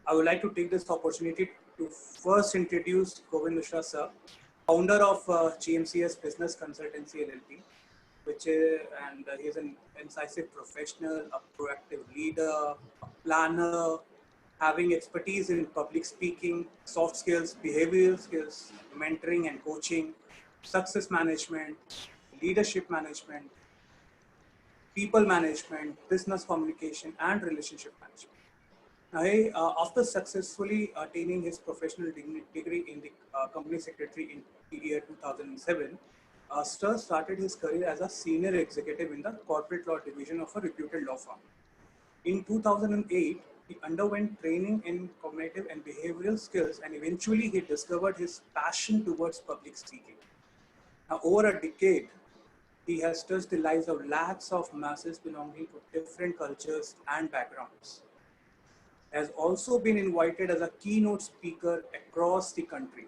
I would like to take this opportunity to first introduce Govind Mishra sir, founder of GMCS Business Consultancy LLP, which is, and he is an incisive professional, a proactive leader, a planner, having expertise in public speaking, soft skills, behavioral skills, mentoring and coaching, success management, leadership management, people management, business communication, and relationship management. After successfully attaining his professional degree in the company secretary in the year 2007, Stir started his career as a senior executive in the corporate law division of a reputed law firm. In 2008, he underwent training in cognitive and behavioral skills, and eventually he discovered his passion towards public speaking. Now, over a decade, he has touched the lives of lakhs of masses belonging to different cultures and backgrounds. Has also been invited as a keynote speaker across the country.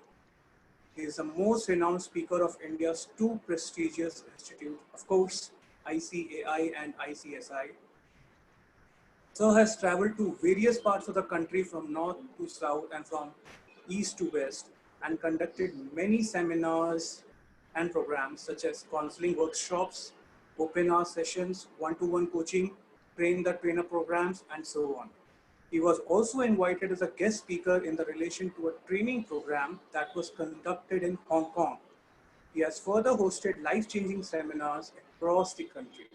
He is the most renowned speaker of India's two prestigious institutes, of course, ICAI and ICSI. Sir has traveled to various parts of the country from north to south and from east to west and conducted many seminars and programs such as counseling workshops, open hour sessions, one-to-one coaching, train the trainer programs, and so on. He was also invited as a guest speaker in the relation to a training program that was conducted in Hong Kong. He has further hosted life-changing seminars across the country.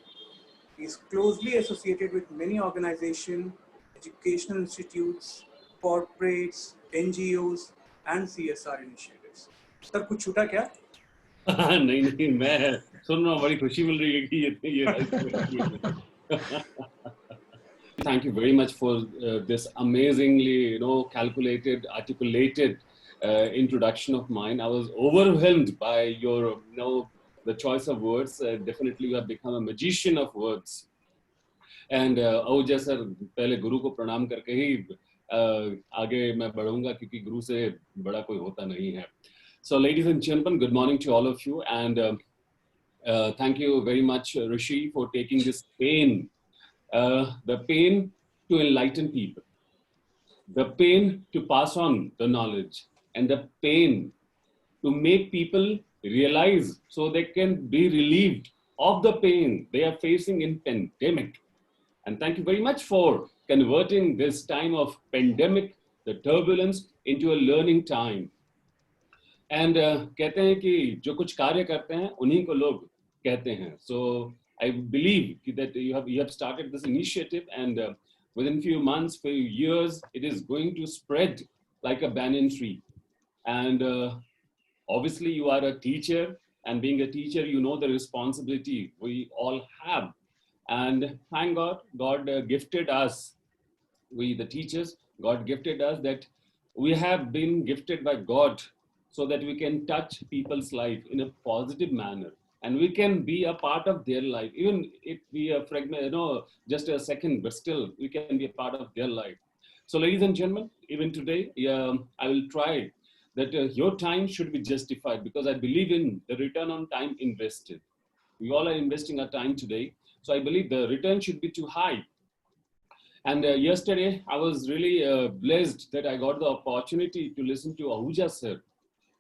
He is closely associated with many organizations, educational institutes, corporates, NGOs, and CSR initiatives. Sir, कुछ छूटा क्या? नहीं नहीं मैं सुन रहा हूँ बड़ी खुशी मिल रही है कि ये Thank you very much for this amazingly, calculated, articulated introduction of mine. I was overwhelmed by your, the choice of words. Definitely, you have become a magician of words. And Ahuja sir, पहले गुरु को प्रणाम करके ही आगे मैं बढ़ूंगा क्योंकि गुरु से बड़ा कोई होता नहीं है. So, ladies and gentlemen, good morning to all of you, and thank you very much, Rishi, for taking this pain. The pain to enlighten people, the pain to pass on the knowledge, and the pain to make people realize so they can be relieved of the pain they are facing in pandemic. And thank you very much for converting this time of pandemic, the turbulence, into a learning time. And कहते हैं कि जो कुछ कार्य करते हैं उन्हीं को लोग कहते हैं. So I believe that you have started this initiative, and within few months, few years, it is going to spread like a banyan tree. And obviously, you are a teacher, and being a teacher, you know the responsibility we all have. And thank God, God gifted us, we the teachers, God gifted us that we have been gifted by God so that we can touch people's life in a positive manner. And we can be a part of their life, even if we are fragment, just a second, but still we can be a part of their life. So, ladies and gentlemen, even today, I will try that your time should be justified, because I believe in the return on time invested. We all are investing our time today, so I believe the return should be too high. And yesterday, I was really blessed that I got the opportunity to listen to Ahuja sir,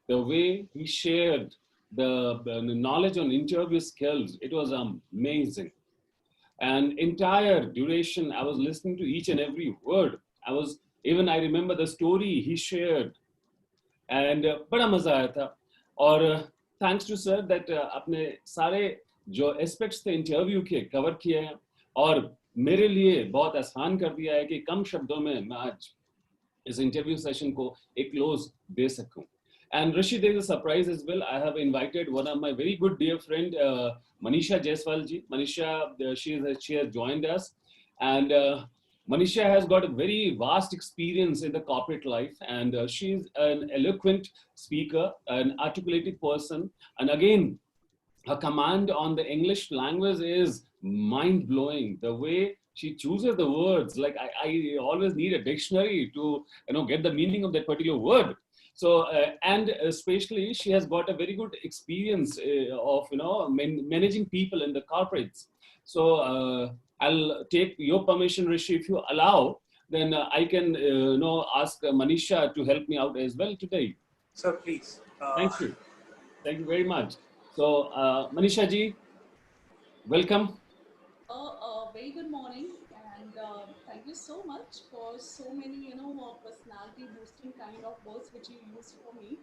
the way he shared the knowledge on interview skills. It was amazing. And entire duration, I was listening to each and every word. I remember the story he shared. And बड़ा मजा आया था. और thanks to sir that अपने सारे जो aspects थे interview के cover किए हैं, और मेरे लिए बहुत आसान कर दिया है कि कम शब्दों में मैं आज इस interview session को एक close दे सकूं. And Rishi, there is a surprise as well. I have invited one of my very good dear friend, Manisha Jaiswal ji. Manisha, she has joined us, and Manisha has got a very vast experience in the corporate life, and she is an eloquent speaker, an articulated person, and again, her command on the English language is mind-blowing. The way she chooses the words, like I always need a dictionary to get the meaning of that particular word. So, and especially she has got a very good experience of, managing people in the corporates. So I'll take your permission, Rishi, if you allow, then I can ask Manisha to help me out as well today. Sir, please. Thank you. Thank you very much. So, Manisha ji, welcome. Very good morning, and thank you so much for so many, personality boosting kind of words which you used for me.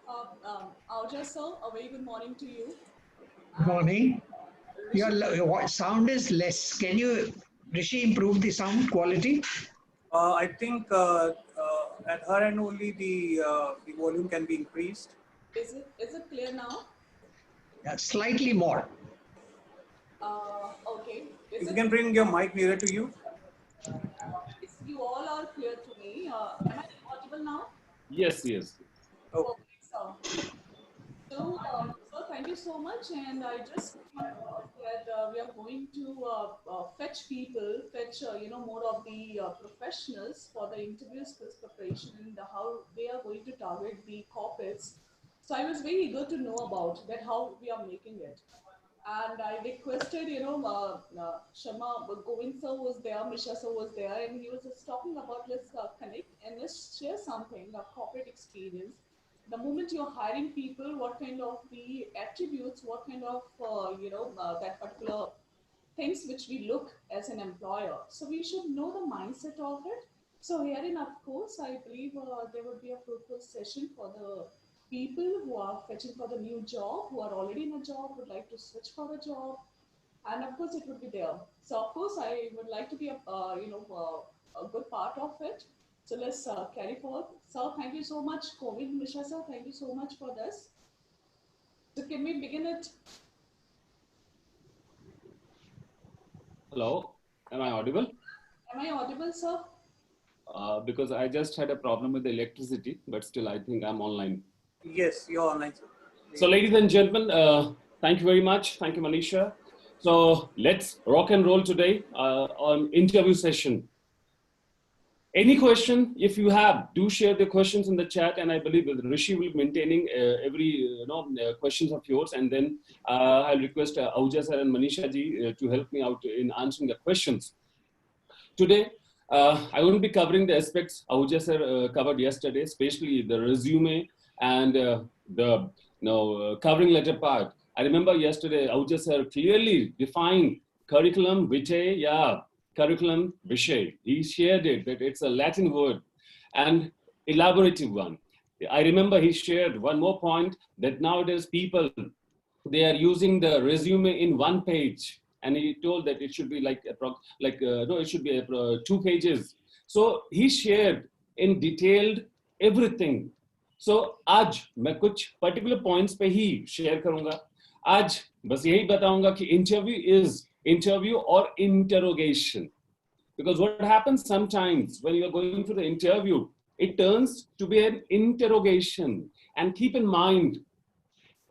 Ahuja sir, a very good morning to you. Good morning. Rishi, Your sound is less. Can you, Rishi, improve the sound quality? I think at her end only the volume can be increased. is it clear now? Slightly more. Okay. If you can bring your mic nearer to you. Yes, you all are clear to me. Am I audible now? Yes, yes. Okay. Perfect, sir. So, sir, thank you so much. And I just came across that we are going to fetch people, more of the professionals for the interview skills preparation and how they are going to target the corporates. So I was very eager to know about that, how we are making it. And I requested, Sharma Govind sir was there, Misha sir was there, and he was just talking about let's connect and let's share something, a corporate experience. The moment you're hiring people, what kind of the attributes, what kind of, that particular things which we look as an employer. So we should know the mindset of it. So herein, of course, I believe there would be a fruitful session for the people who are fetching for the new job, who are already in a job, would like to switch for a job, and of course it would be there. So of course I would like to be a good part of it. So let's carry forward. Sir, thank you so much. Covid Mishra sir, thank you so much for this. So can we begin it? Hello, am I audible? Am I audible, sir? Because I just had a problem with the electricity, but still I think I'm online. Yes, you're online, sir. So, ladies and gentlemen, thank you very much. Thank you, Manisha. So, let's rock and roll today on interview session. Any question, if you have, do share the questions in the chat, and I believe that Rishi will be maintaining every questions of yours, and then I'll request Ahuja sir and Manisha ji to help me out in answering the questions. Today, I will be covering the aspects Ahuja sir covered yesterday, especially the resume and the covering letter part. I remember yesterday Ahuja sir clearly defined curriculum vitae, curriculum vitae. He shared it, that it's a Latin word and elaborative one. I remember he shared one more point that nowadays people, they are using the resume in one page, and he told that it should be it should be 2 pages. So he shared in detailed everything. So आज मैं कुछ particular points पे ही share करूंगा. आज बस यही बताऊंगा कि interview or interrogation. Because what happens sometimes when you are going to the interview, it turns to be an interrogation. And keep in mind,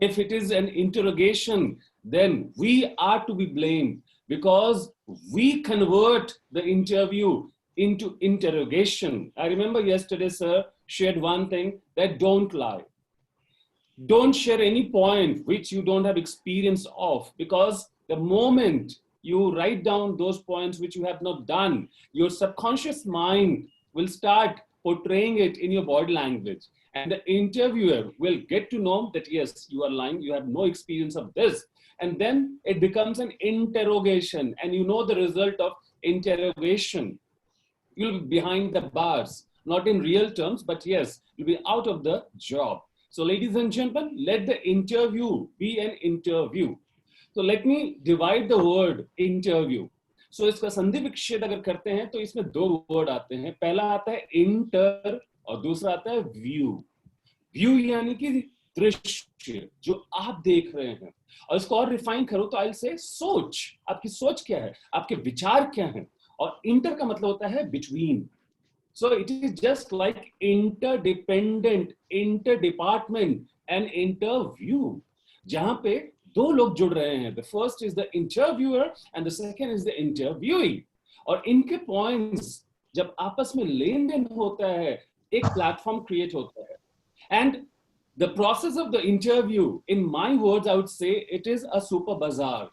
if it is an interrogation, then we are to be blamed because we convert the interview into interrogation. I remember yesterday, sir shared one thing, that don't lie. Don't share any point which you don't have experience of, because the moment you write down those points which you have not done, your subconscious mind will start portraying it in your body language. And the interviewer will get to know that, yes, you are lying, you have no experience of this. And then it becomes an interrogation, and you know the result of interrogation. You'll be behind the bars, not in real terms, but yes, you'll be out of the job. So ladies and gentlemen, let the interview be an interview. So let me divide the word interview. So इसका संधि विच्छेद अगर करते हैं तो इसमें 2 word आते हैं. पहला आता है इंटर और दूसरा आता है व्यू. व्यू यानी कि दृश्य जो आप देख रहे हैं, और इसको और रिफाइन करो तो आई से सोच. आपकी सोच क्या है, आपके विचार क्या हैं. और इंटर का मतलब होता है between. So it is just like interdependent, interdepartment and interview, जहां पे 2 लोग जुड़ रहे हैं. The first is the interviewer and the second is the interviewee. और इनके points जब आपस में लेन देन होता है, एक platform create होता है. And the process of the interview, in my words, I would say it is a super bazaar.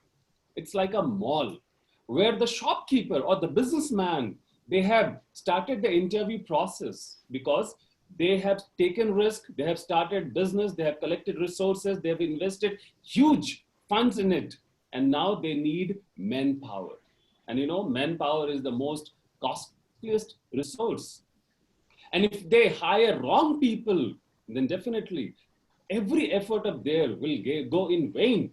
It's like a mall where the shopkeeper or the businessman they have started the interview process because they have taken risk, they have started business, they have collected resources, they have invested huge funds in it, and now they need manpower. And you know, manpower is the most costliest resource. And if they hire wrong people, then definitely every effort of theirs will go in vain.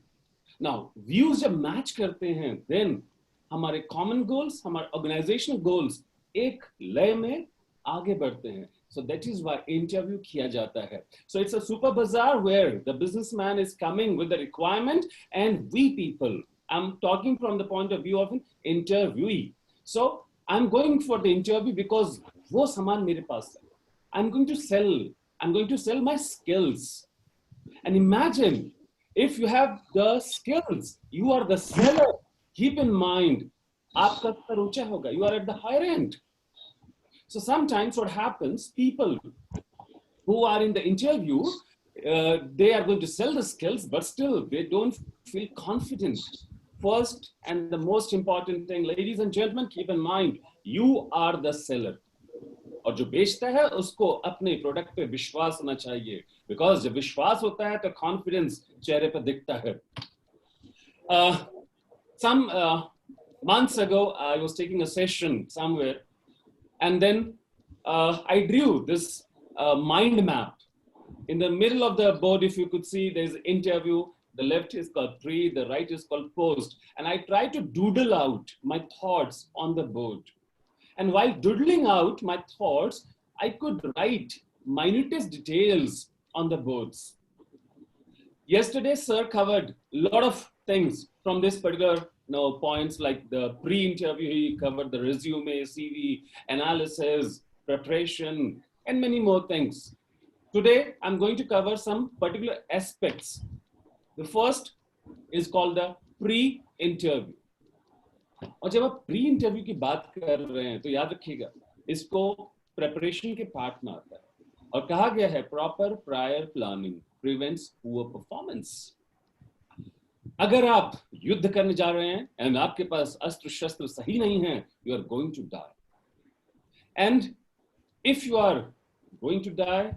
Now, views जब match करते हैं, then हमारे common goals, हमारे organizational goals एक लय में आगे बढ़ते हैं. So that is why interview किया जाता है. So it's a super bazaar where the businessman is coming with the requirement and we people, I'm talking from the point of view of an interviewee. So I'm going for the interview because वो सामान मेरे पास है. I'm going to sell my skills. And imagine if you have the skills, you are the seller. Keep in mind, आपका स्तर ऊंचा होगा. You are at the higher end. So sometimes what happens, people who are in the interview, they are going to sell the skills, but still they don't feel confident. First and the most important thing, ladies and gentlemen, keep in mind, you are the seller. और जो बेचता है उसको अपने product पे विश्वास होना चाहिए, बिकॉज जब विश्वास होता है तो कॉन्फिडेंस चेहरे पर दिखता है. Some months ago I was taking a session somewhere, and then I drew this mind map. In the middle of the board, if you could see, there's interview. The left is called pre, the right is called post, and I tried to doodle out my thoughts on the board. And while doodling out my thoughts, I could write minutest details on the boards. Yesterday, sir covered a lot of things from this particular points, like the pre-interview. He covered the resume, CV, analysis, preparation, and many more things. Today, I'm going to cover some particular aspects. The first is called the pre-interview. और जब आप pre interview की बात कर रहे हैं तो याद रखिएगा, इसको प्रेपरेशन के पार्ट में आता है और कहा गया है proper prior planning prevents poor performance. अगर आप युद्ध करने जा रहे हैं एंड आपके पास अस्त्र शस्त्र सही नहीं है, you are going to die. And if you are going to die,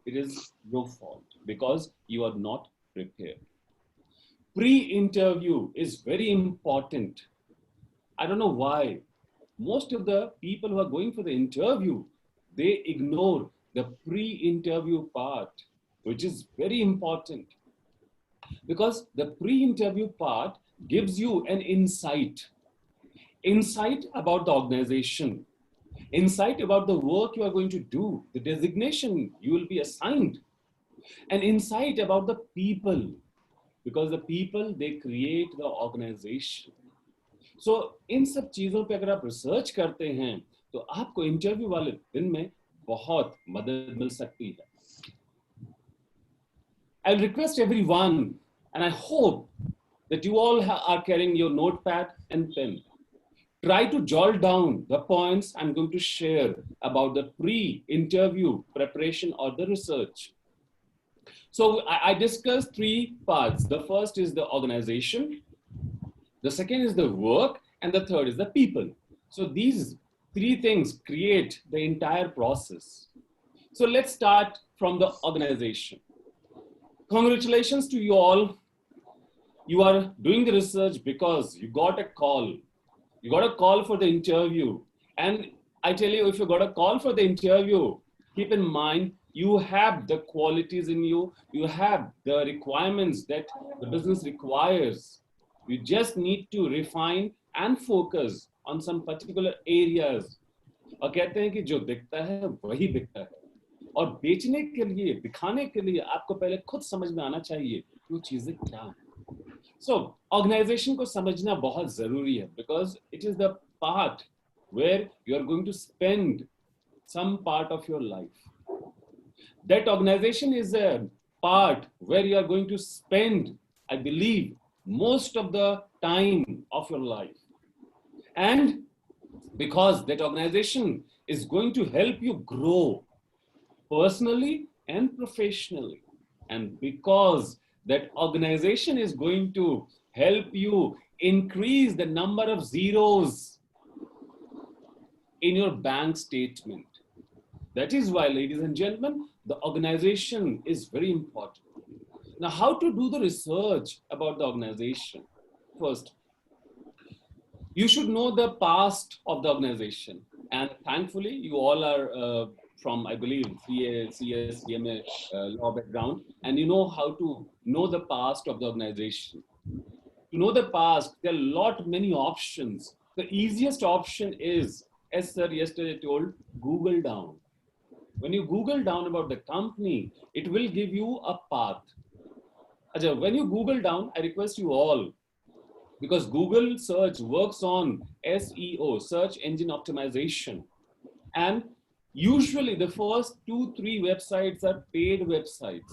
it is your fault because you are not prepared. Pre-interview is very important. I don't know why most of the people who are going for the interview, they ignore the pre-interview part, which is very important, because the pre-interview part gives you an insight about the organization, insight about the work you are going to do, the designation you will be assigned, and insight about the people, because the people, they create the organization. So इन सब चीजों पे अगर आप research करते हैं तो आपको interview वाले दिन में बहुत मदद मिल सकती है. I request everyone, and I hope that you all are carrying your notepad and pen. Try to jot down the points I'm going to share about the pre-interview preparation or the research. So I discussed three parts. The first is the organization, the second is the work, and the third is the people. So these three things create the entire process. So let's start from the organization. Congratulations to you all. You are doing the research because you got a call. You got a call for the interview. And I tell you, if you got a call for the interview, keep in mind, you have the qualities in you. You have the requirements that the business requires. You just need to refine and focus on some particular areas. और कहते हैं कि जो दिखता है वही बिकता है. और बेचने के लिए, दिखाने के लिए आपको पहले खुद समझ में आना चाहिए कि वो चीजें क्या हैं. So organization को समझना बहुत जरूरी है, because it is the part where you are going to spend some part of your life. That organization is a part where you are going to spend, I believe, most of the time of your life. And because that organization is going to help you grow personally and professionally, and because that organization is going to help you increase the number of zeros in your bank statement. That is why, ladies and gentlemen, the organization is very important. Now, how to do the research about the organization? First, you should know the past of the organization. And thankfully, you all are from, I believe, CA, CS, CMA law background, and you know how to know the past of the organization. To know the past, there are many options. The easiest option is, as sir yesterday told, Google down. When you Google down about the company, it will give you a path. Ajay, when you Google down, I request you all, because Google search works on SEO, search engine optimization. And usually the first 2-3 websites are paid websites.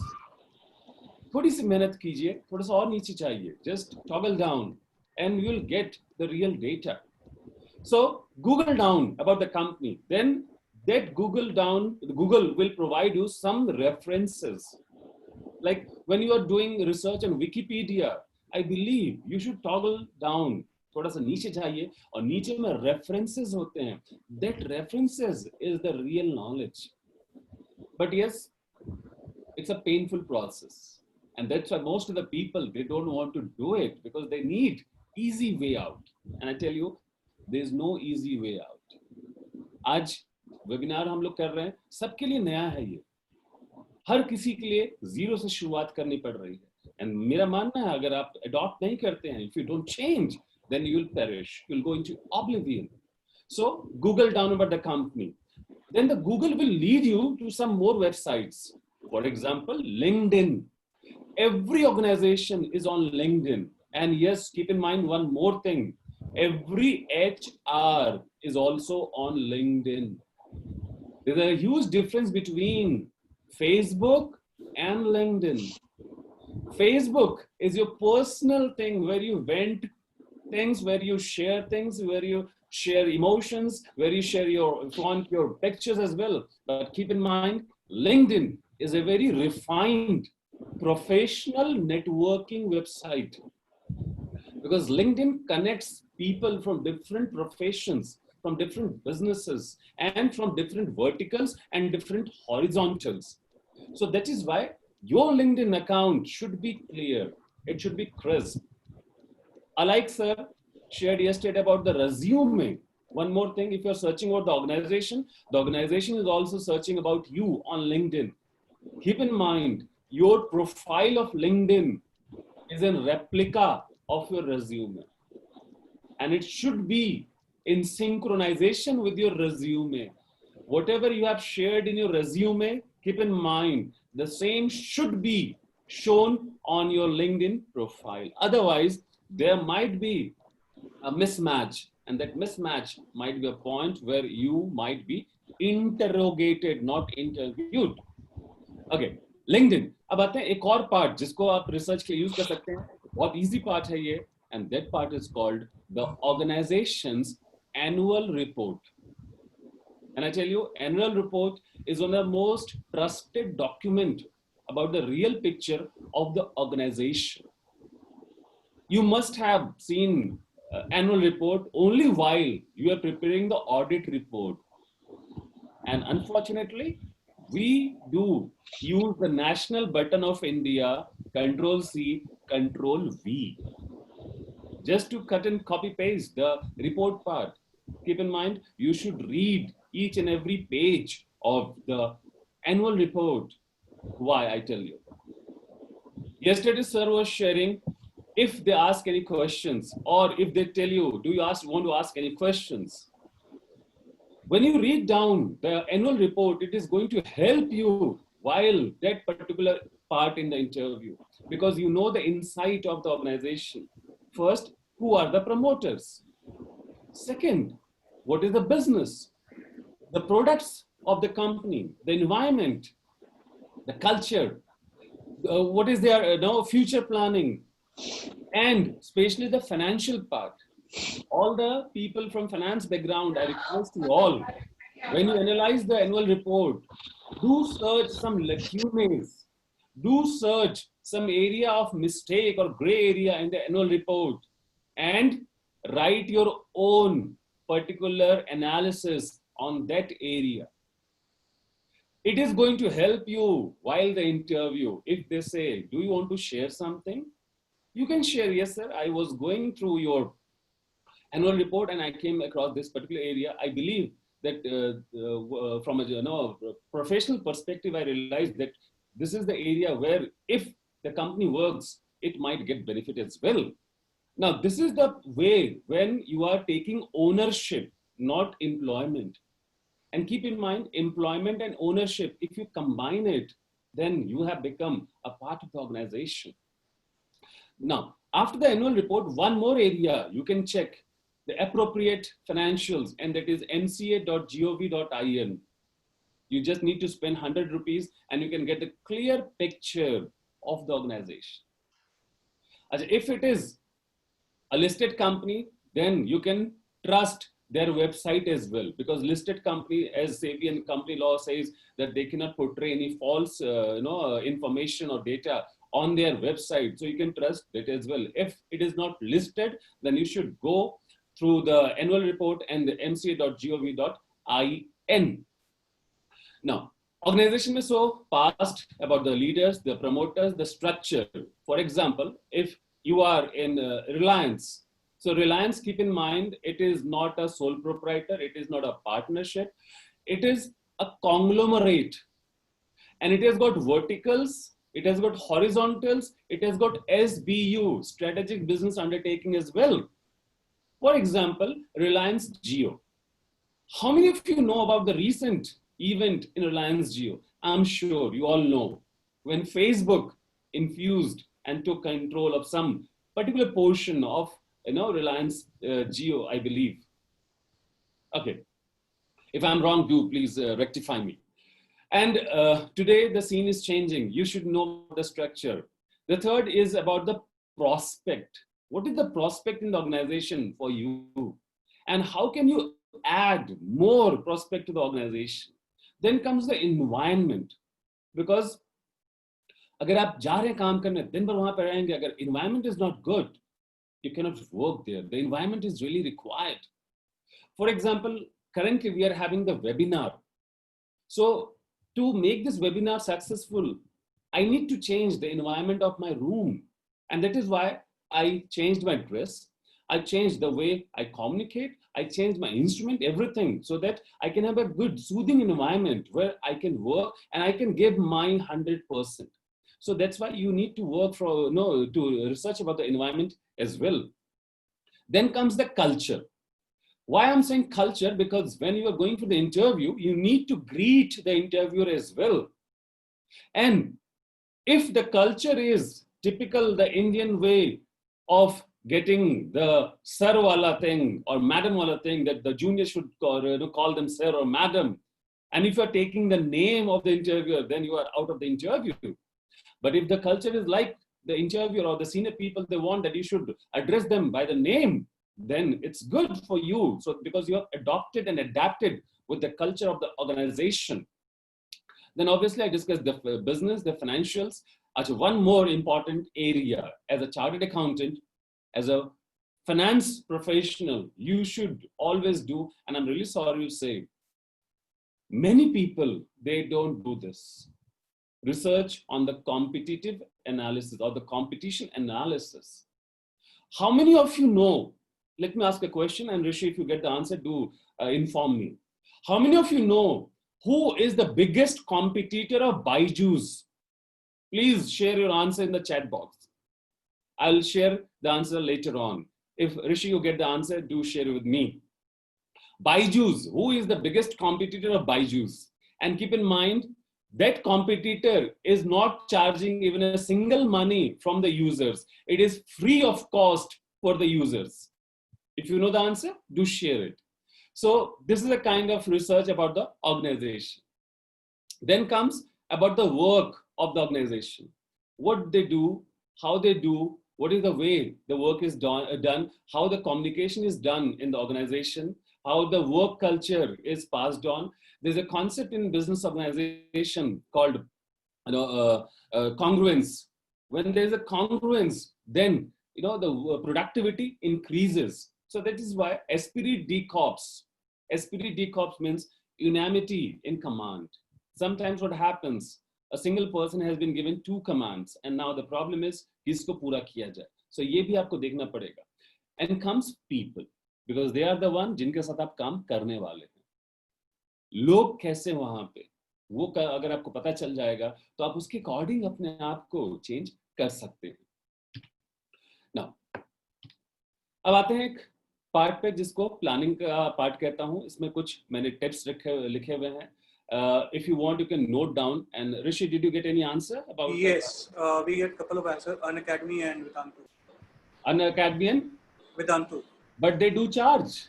थोड़ी सी मेहनत कीजिए, थोड़ा सा और नीचे चाहिए, just toggle down and you'll get the real data. So Google down about the company, then that Google will provide you some references. Like when you are doing research on Wikipedia, I believe you should toggle down, थोड़ा सा नीचे जाइए, और नीचे में references होते हैं. That references is the real knowledge. But yes, it's a painful process. And that's why most of the people, they don't want to do it because they need easy way out. And I tell you, there's no easy way out. आज webinar हम लोग कर रहे हैं, सबके लिए नया है ये. हर किसी के लिए जीरो से शुरुआत करनी पड़ रही है. And मेरा मानना है, अगर आप adopt नहीं करते हैं, if you don't change, then you'll perish. You'll go into oblivion. So Google down about the company. Then the Google will lead you to some more websites. For example, LinkedIn. Every organization is on LinkedIn. And yes, keep in mind one more thing. Every HR is also on LinkedIn. There's a huge difference between Facebook and LinkedIn. Facebook is your personal thing where you vent things, where you share things, where you share emotions, where you share your pictures as well. But keep in mind, LinkedIn is a very refined professional networking website, because LinkedIn connects people from different professions, from different businesses, and from different verticals and different horizontals. So that is why your LinkedIn account should be clear. It should be crisp. Alike sir shared yesterday about the resume. One more thing, if you're searching about the organization is also searching about you on LinkedIn. Keep in mind, your profile of LinkedIn is a replica of your resume. And it should be in synchronization with your resume. Whatever you have shared in your resume, keep in mind, the same should be shown on your LinkedIn profile. Otherwise, there might be a mismatch, and that mismatch might be a point where you might be interrogated, not interviewed. Okay, LinkedIn. अब आते हैं एक और part जिसको आप research के use कर सकते हैं. बहुत इजी पार्ट है ये, and that part is called the organization's annual report. And I tell you, annual report is one of the most trusted document about the real picture of the organization. You must have seen annual report only while you are preparing the audit report. And unfortunately, we do use the national button of India, Control C, Control V, just to cut and copy paste the report part. Keep in mind, you should read each and every page of the annual report. Why, I tell you. Yesterday, sir was sharing, if they ask any questions, or if they tell you, do you want to ask any questions? When you read down the annual report, it is going to help you while that particular part in the interview, because you know the insight of the organization. First, who are the promoters? Second, what is the business? The products of the company, the environment, the culture, what is their future planning, and especially the financial part. All the people from finance background, I request you all, when you analyze the annual report, do search some lacunae, do search some area of mistake or gray area in the annual report, and write your own particular analysis on that area. It is going to help you while the interview. If they say, do you want to share something? You can share, yes, sir. I was going through your annual report and I came across this particular area. I believe that from a professional perspective, I realized that this is the area where if the company works, it might get benefit as well. Now, this is the way when you are taking ownership, not employment. And keep in mind, employment and ownership, if you combine it, then you have become a part of the organization. Now, after the annual report, one more area you can check the appropriate financials, and that is mca.gov.in. You just need to spend 100 rupees and you can get a clear picture of the organization. If it is a listed company, then you can trust their website as well, because listed company, as SEBI and company law says, that they cannot portray any false information or data on their website. So you can trust that as well. If it is not listed, then you should go through the annual report and the mca.gov.in. Now, organization is so past about the leaders, the promoters, the structure. For example, if you are in Reliance, so Reliance, keep in mind, it is not a sole proprietor, it is not a partnership, it is a conglomerate. And it has got verticals, it has got horizontals, it has got SBU, strategic business undertaking as well. For example, Reliance Jio. How many of you know about the recent event in Reliance Jio? I'm sure you all know when Facebook infused and took control of some particular portion of Reliance Jio, I believe. Okay, if I'm wrong, do please rectify me. And today the scene is changing. You should know the structure. The third is about the prospect. What is the prospect in the organization for you? And how can you add more prospect to the organization? Then comes the environment. Because अगर आप जा रहे हैं काम करने, दिन भर वहां पर रहेंगे, अगर environment is not good, you cannot work there. The environment is really required. For example, currently we are having the webinar. So to make this webinar successful, I need to change the environment of my room. And that is why I changed my dress. I changed the way I communicate. I changed my instrument, everything, so that I can have a good soothing environment where I can work and I can give my 100%. So that's why you need to work to research about the environment as well. Then comes the culture. Why I'm saying culture? Because when you are going for the interview, you need to greet the interviewer as well. And if the culture is typical, the Indian way of getting the sir wala thing or madam wala thing, that the junior should call them sir or madam. And if you're taking the name of the interviewer, then you are out of the interview. But if the culture is like the interviewer or the senior people, they want that you should address them by the name, then it's good for you. So because you have adopted and adapted with the culture of the organization. Then obviously I discussed the business, the financials. Actually, one more important area as a chartered accountant, as a finance professional, you should always do, and I'm really sorry to say, many people, they don't do this. Research on the competitive analysis or the competition analysis. How many of you know, let me ask a question, and Rishi, if you get the answer, do inform me. How many of you know who is the biggest competitor of Byju's? Please share your answer in the chat box. I'll share the answer later on. If Rishi, you get the answer, do share it with me. Byju's, who is the biggest competitor of Byju's? And keep in mind, that competitor is not charging even a single money from the users. It is free of cost for the users. If you know the answer, do share it. So this is a kind of research about the organization. Then comes about the work of the organization. What they do, how they do, what is the way the work is done, how the communication is done in the organization, how the work culture is passed on. There's a concept in business organization called congruence. When there's a congruence, then the productivity increases. So that is why esprit de corps, SPD D Corps means unanimity in command. Sometimes what happens, a single person has been given 2 commands and now the problem is किसको पूरा किया जाए. So ये भी आपको देखना पड़ेगा. And comes people, because they are the one जिनके साथ आप काम करने वाले हैं. लोग कैसे वहां पे, वो अगर आपको पता चल जाएगा तो आप उसके अकॉर्डिंग अपने आप को चेंज कर सकते हैं. Now, अब आते हैं एक पार्ट पे जिसको प्लानिंग का पार्ट कहता हूं. इसमें कुछ मैंने टिप्स लिखे हुए हैं. If you want, you can note down. And Rishi, did you get any answer about? Yes, we get a couple of answers. Unacademy and Vedantu. Unacademy and Vedantu. But they do charge.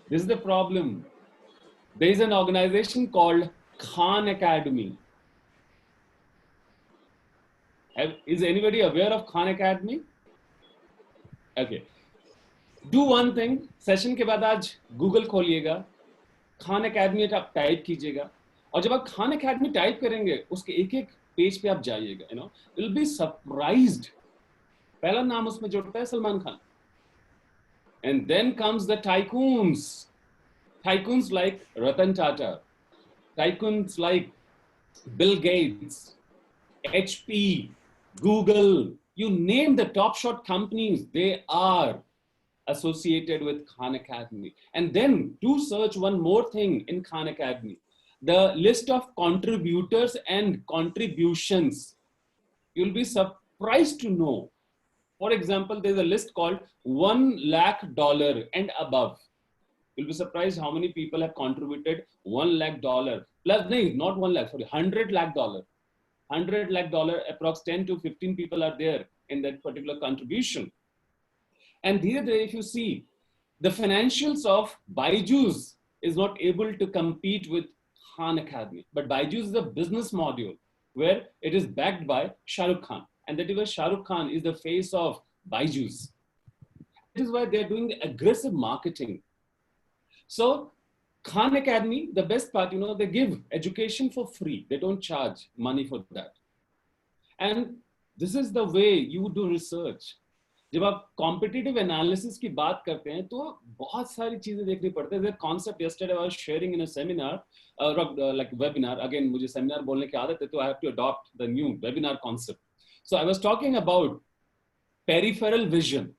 This is the problem. There is an organization called Khan Academy. Is anybody aware of Khan Academy? Okay. Do one thing. Session के बाद आज Google खोलिएगा, Khan academy आप type कीजिएगा, और जब आप Khan academy type करेंगे उसके एक एक पेज पे आप जाइएगा, you know, you'll be surprised. पहला नाम उसमें जुड़ता है Salman Khan. And then comes the tycoons. Tycoons like Ratan Tata. Tycoons like Bill Gates, HP, Google. You name the top shot companies, they are associated with Khan Academy. And then do search one more thing in Khan Academy. The list of contributors and contributions. You'll be surprised to know. For example, there's a list called $1 lakh and above. You'll be surprised how many people have contributed $1 lakh. Plus, no, not 1 lakh, sorry, $100 lakh. $100 lakh, approx 10 to 15 people are there in that particular contribution. And here, if you see, the financials of Byju's is not able to compete with Khan Academy. But Byju's is a business module where it is backed by Shah Rukh Khan. And that is why Shah Rukh Khan is the face of Byju's. That is why they're doing the aggressive marketing. So Khan Academy, the best part, you know, they give education for free. They don't charge money for that. And this is the way you do research. जब आप competitive analysis की बात करते हैं तो बहुत सारी चीजें देखनी पड़ती है. Concept yesterday I was sharing in a seminar, like webinar. Again, मुझे सेमिनार बोलने की आदत है, तो I have to adopt the new webinar concept. So I was talking about peripheral vision.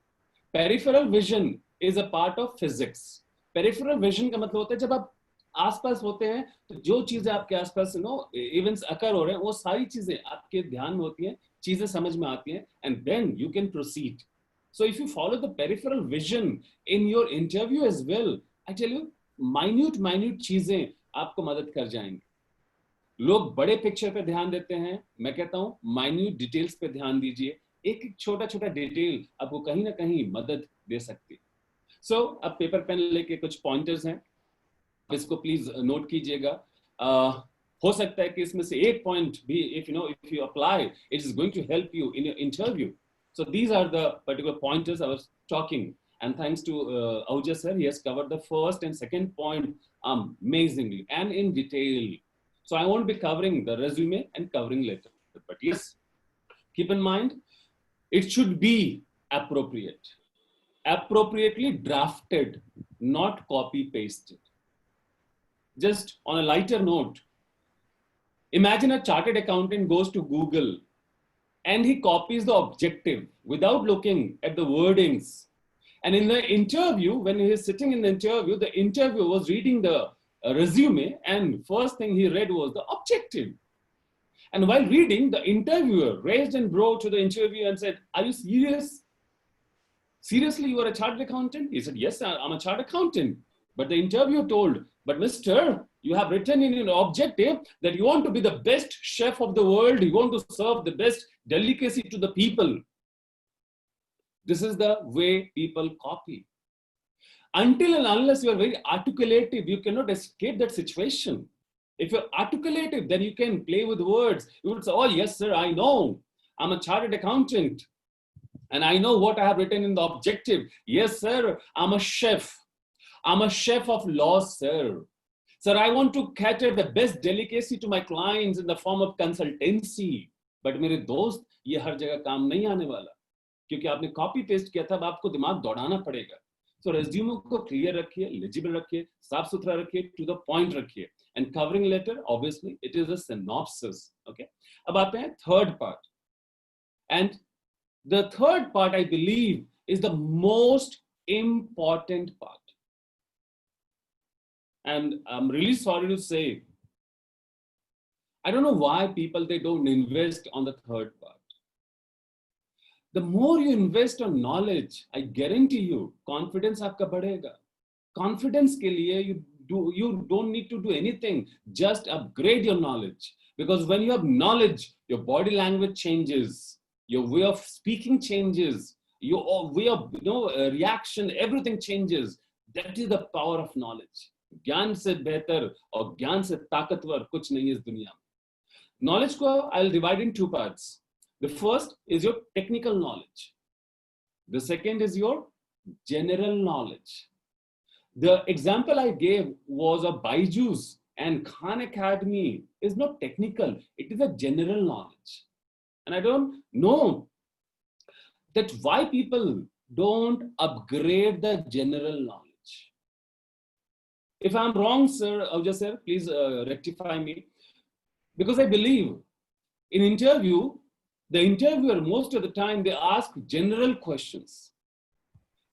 Peripheral vision is a part of physics. Peripheral vision का मतलब होता है जब आप आसपास होते हैं तो जो चीजें आपके आसपास इवेंट्स अकर हो रहे हैं वो सारी चीजें आपके ध्यान में होती हैं, चीजें समझ में आती हैं, and then you can proceed. So if you follow the peripheral vision in your interview as well, I tell you, minute चीजें आपको मदद कर जाएंगी. लोग बड़े पिक्चर पे ध्यान देते हैं, मैं कहता हूं माइन्यूट डिटेल्स पे ध्यान दीजिए. एक एक छोटा डिटेल आपको कहीं ना कहीं मदद दे सकती है. सो अब पेपर पेन लेके कुछ पॉइंटर्स हैं, इसको प्लीज नोट कीजिएगा. हो सकता है कि इसमें से एक पॉइंट भी if you apply, it is going to help you in your interview. So these are the particular pointers I was talking, and thanks to Ahuja sir, he has covered the first and second point amazingly and in detail. So I won't be covering the resume and covering letter, but yes, keep in mind, it should be appropriate, appropriately drafted, not copy pasted. Just on a lighter note, imagine a chartered accountant goes to Google and he copies the objective without looking at the wordings. And in the interview, when he is sitting in the interviewer was reading the resume, and first thing he read was the objective. And while reading, the interviewer raised and brought to the interviewer and said, "Are you serious? Seriously, you are a chartered accountant?" He said, "Yes, I'm a chartered accountant." But the interviewer told, "But mister, you have written in your objective that you want to be the best chef of the world. You want to serve the best delicacy to the people." This is the way people copy. Until and unless you are very articulative, you cannot escape that situation. If you're articulative, then you can play with words. You would say, "Oh, yes, sir, I know. I'm a chartered accountant. And I know what I have written in the objective. Yes, sir, I'm a chef. I'm a chef of laws, sir. Sir, I want to cater the best delicacy to my clients in the form of consultancy." But मेरे दोस्त, ये हर जगह काम नहीं आने वाला, क्योंकि आपने कॉपी पेस्ट किया था. अब आपको दिमाग दौड़ाना पड़ेगा. So resume को clear रखिए, legible रखिए, साफ सुथरा रखिए, to the point रखिए. And covering letter, obviously, it is a synopsis. Okay. अब आते हैं third part. And the third part, I believe, is the most important part. And I'm really sorry to say, I don't know why people, they don't invest on the third part. The more you invest on knowledge, I guarantee you, confidence आपका बढ़ेगा. Confidence के लिए you don't need to do anything. Just upgrade your knowledge. Because when you have knowledge, your body language changes, your way of speaking changes, your way of reaction, everything changes. That is the power of knowledge. ज्ञान से बेहतर और ज्ञान से ताकतवर कुछ नहीं है इस दुनिया में. Knowledge को I'll divide in two parts. The first is your technical knowledge. The second is your general knowledge. The example I gave was of Byju's and Khan Academy is not technical. It is a general knowledge. And I don't know that why people don't upgrade the general knowledge. If I'm wrong, sir, Avja sir, please rectify me. Because I believe in interview, the interviewer, most of the time, they ask general questions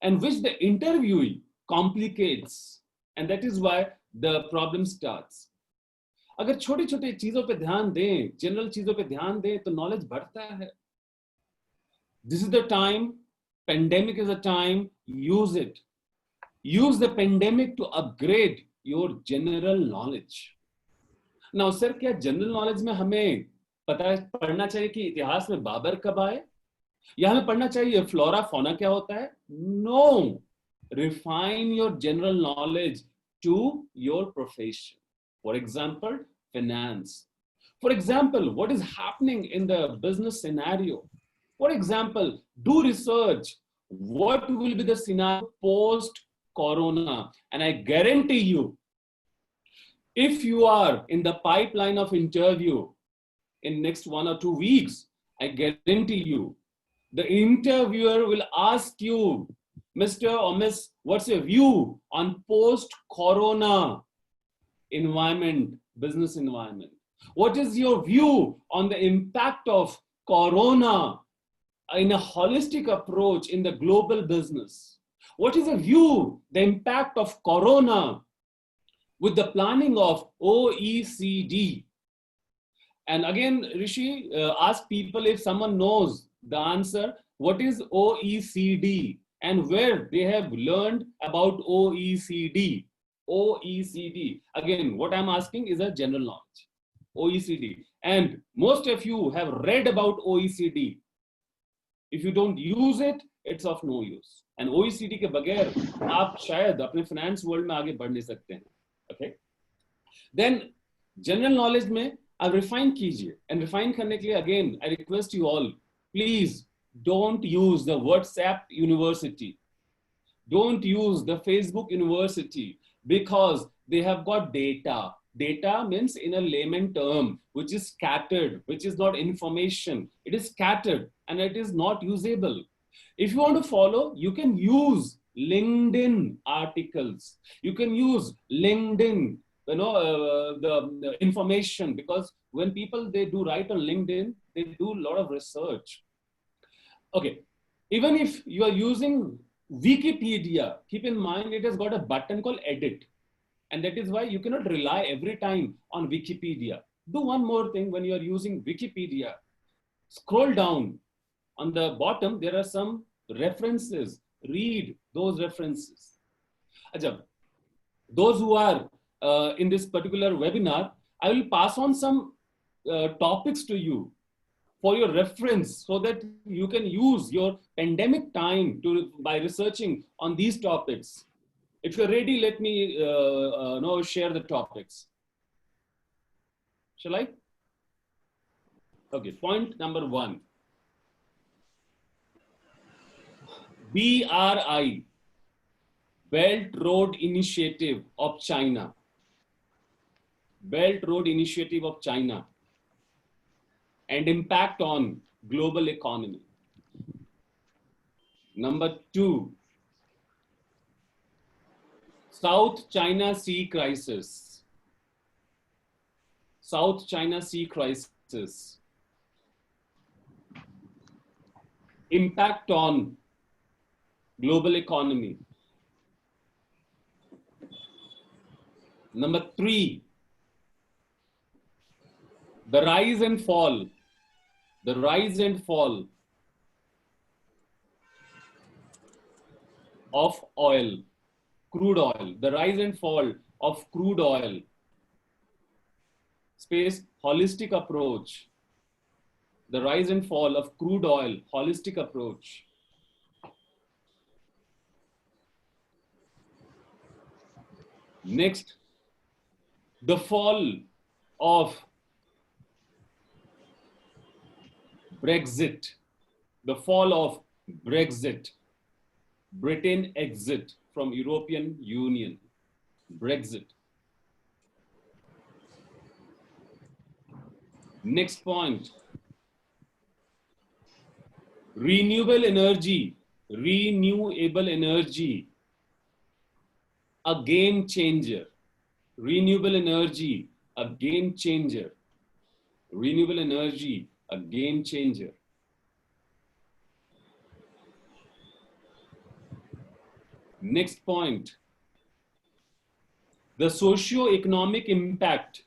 and which the interviewee complicates. And that is why the problem starts. अगर छोटी छोटी चीजों पे ध्यान दें, general चीजों पे ध्यान दें, तो नॉलेज बढ़ता है. This is the time, pandemic is a time, use it. Use the pandemic to upgrade your general knowledge. Now, sir, क्या जनरल नॉलेज में हमें पढ़ना चाहिए कि इतिहास में बाबर कब आए, या हमें पढ़ना चाहिए फ्लोरा फौना क्या होता है? No, refine your general knowledge to your profession. For example, finance. For example, what is happening in the business scenario? For example, do research. What will be the scenario post-corona? And I guarantee you, if you are in the pipeline of interview in next 1 or 2 weeks, I guarantee you, the interviewer will ask you, Mr. or Miss, what's your view on post-corona environment, business environment? What is your view on the impact of corona in a holistic approach in the global business? What is your view, the impact of corona with the planning of OECD? And again, Rishi asked people if someone knows the answer, what is OECD and where they have learned about OECD. OECD. Again, what I'm asking is a general knowledge. OECD. And most of you have read about OECD. If you don't use it, it's of no use. And OECD के बगैर आप शायद अपने finance world में आगे बढ़ नहीं सकते हैं. Okay? Then general knowledge में आप refine कीजिए. And refine करने के लिए again, I request you all, please don't use the WhatsApp University. Don't use the Facebook University because they have got data. Data means in a layman term, which is scattered, which is not information. It is scattered and it is not usable. If you want to follow, you can use LinkedIn articles. You can use LinkedIn, the information, because when people, they do write on LinkedIn, they do a lot of research. Okay, even if you are using Wikipedia, keep in mind it has got a button called edit. And that is why you cannot rely every time on Wikipedia. Do one more thing when you are using Wikipedia. Scroll down. On the bottom, there are some references. Read those references. Ajab, those who are in this particular webinar, I will pass on some topics to you for your reference so that you can use your pandemic time by researching on these topics. If you're ready, let me share the topics. Shall I? Okay, point number 1. BRI, Belt Road Initiative of China. Belt Road Initiative of China and impact on global economy. Number 2, South China Sea crisis. South China Sea crisis. Impact on global economy. Number 3, the rise and fall of oil, crude oil, the rise and fall of crude oil. Space, holistic approach, the rise and fall of crude oil, holistic approach. Next, the fall of Brexit, the fall of Brexit, Britain exit from European Union, Brexit. Next point, renewable energy, a game changer. Renewable energy, a game changer. Renewable energy, a game changer. Next point, the socio-economic impact.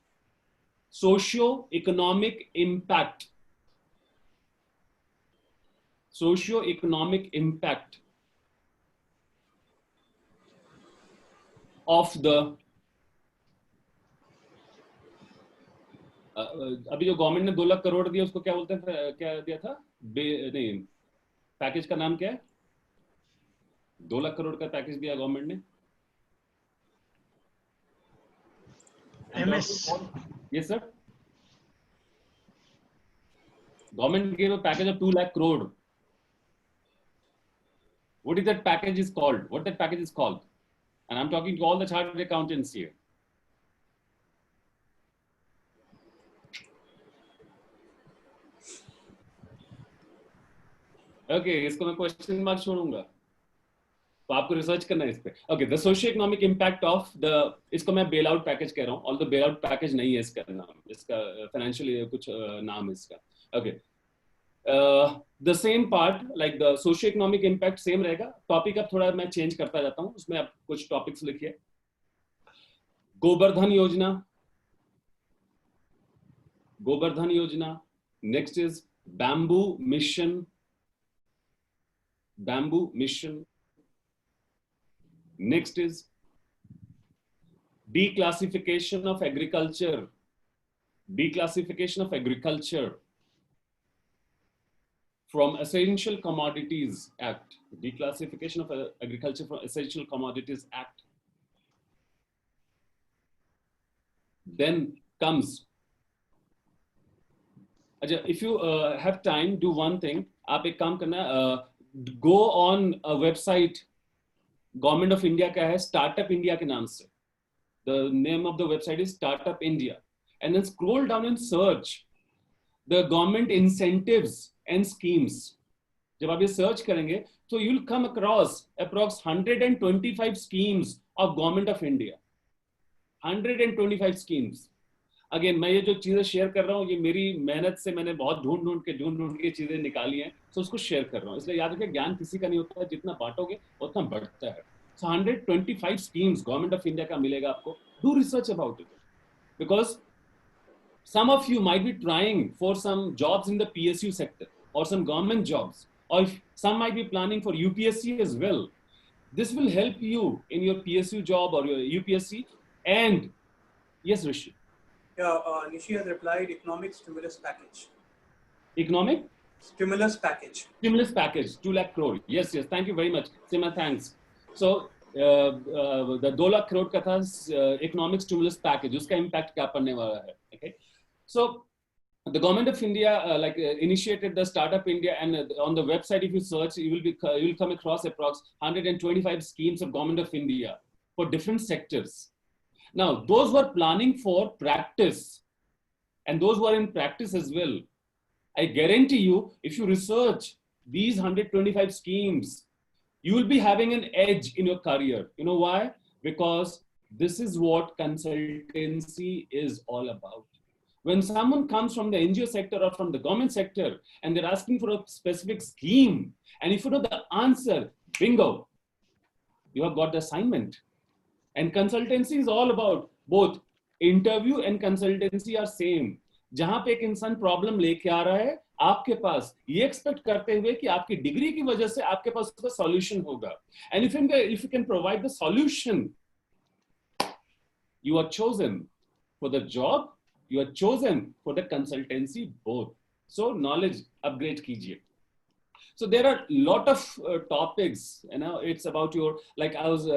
Socio-economic impact. Socio-economic impact of the अभी जो government ने 2 लाख करोड़ दिया उसको क्या बोलते हैं, क्या दिया था, नहीं, पैकेज का नाम क्या है? 2 लाख करोड़ का पैकेज दिया गवर्नमेंट ने. MS. Yes, sir. Government gave a package of 2 lakh crore. What is that package is called? What that package is called? And I'm talking to all the chartered accountants here. Okay, इसको मैं question mark छोड़ूंगा, तो आपको research करना है इस पे. Okay, the socio economic impact of the, इसको मैं बेल आउट पैकेज कह रहा हूँ, ऑल्दो बेल आउट पैकेज नहीं है इसका नाम, इसका फाइनेंशियल कुछ नाम है इसका. Okay, the same part like the socio economic impact same रहेगा. टॉपिक अब थोड़ा मैं चेंज करता जाता हूँ, उसमें आप कुछ टॉपिक्स लिखिए. गोबर्धन योजना, गोबर्धन योजना. Next is bamboo mission, bamboo mission. Next is declassification of agriculture, declassification of agriculture from Essential Commodities Act, declassification of agriculture from Essential Commodities Act. Then comes, if you have time, do one thing. आप एक काम करना, go on a website, Government of India का है, Startup India के नाम से. The name of the website is Startup India. And then scroll down and search the government incentives and schemes. जब आप ये search करेंगे, तो you'll come across approx 125 schemes of Government of India. 125 schemes. Again मैं ये जो चीजें share कर रहा हूँ, ये मेरी मेहनत से मैंने बहुत ढूंढ के चीजें निकाली हैं, तो उसको शेयर कर रहा हूँ. इसलिए याद रखिए, ज्ञान किसी का नहीं होता है, जितना बांटोगे उतना बढ़ता है. सो 125 स्कीम्स गवर्नमेंट ऑफ इंडिया का मिलेगा आपको. Do research about it, because some of you might be trying for some jobs in the PSU sector or some government jobs, or some might be planning for UPSC as well. This will help you in your PSU job or your UPSC. And yes, Rishi. Yeah, Nishi has replied, economic stimulus package. Economic? Stimulus package. Stimulus package, 2 lakh crore. Yes, yes. Thank you very much. Sima, thanks. So, the 2 lakh crore ka tha economic stimulus package. Uska impact kya padne wala hai. Okay. So, the government of India initiated the Startup India, and on the website, if you search, you will come across approx 125 schemes of government of India for different sectors. Now, those who are planning for practice and those who are in practice as well, I guarantee you, if you research these 125 schemes, you will be having an edge in your career. You know why? because this is what consultancy is all about. When someone comes from the NGO sector or from the government sector and they're asking for a specific scheme, and if you know the answer, bingo, you have got the assignment. And consultancy is all about both interview and consultancy are same. जहां पे एक इंसान problem लेके आ रहा है आपके पास, ये expect करते हुए कि आपकी डिग्री की वजह से आपके पास उसका सॉल्यूशन होगा. And if you can provide the solution, you are chosen for the job, you are chosen for the consultancy both. So knowledge upgrade कीजिए. So there are a lot of topics, you know, it's about your, like I was,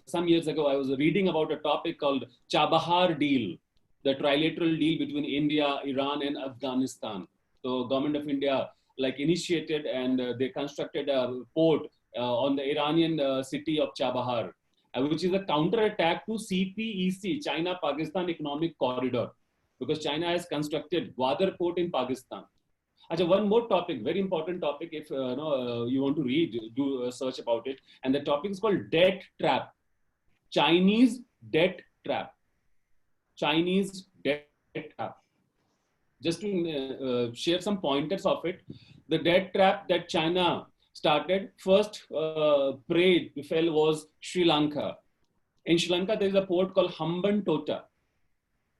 some years ago, I was reading about a topic called Chabahar deal, the trilateral deal between India, Iran and Afghanistan. So government of India like initiated and they constructed a port on the Iranian city of Chabahar, which is a counter-attack to CPEC, China-Pakistan Economic Corridor, because China has constructed Gwadar port in Pakistan. Achha, one more topic, very important topic, if you want to read, do a search about it. And the topic is called debt trap. Chinese debt trap. Chinese debt trap. Just to share some pointers of it, the debt trap that China started, first prey fell was Sri Lanka. In Sri Lanka, there is a port called Hambantota.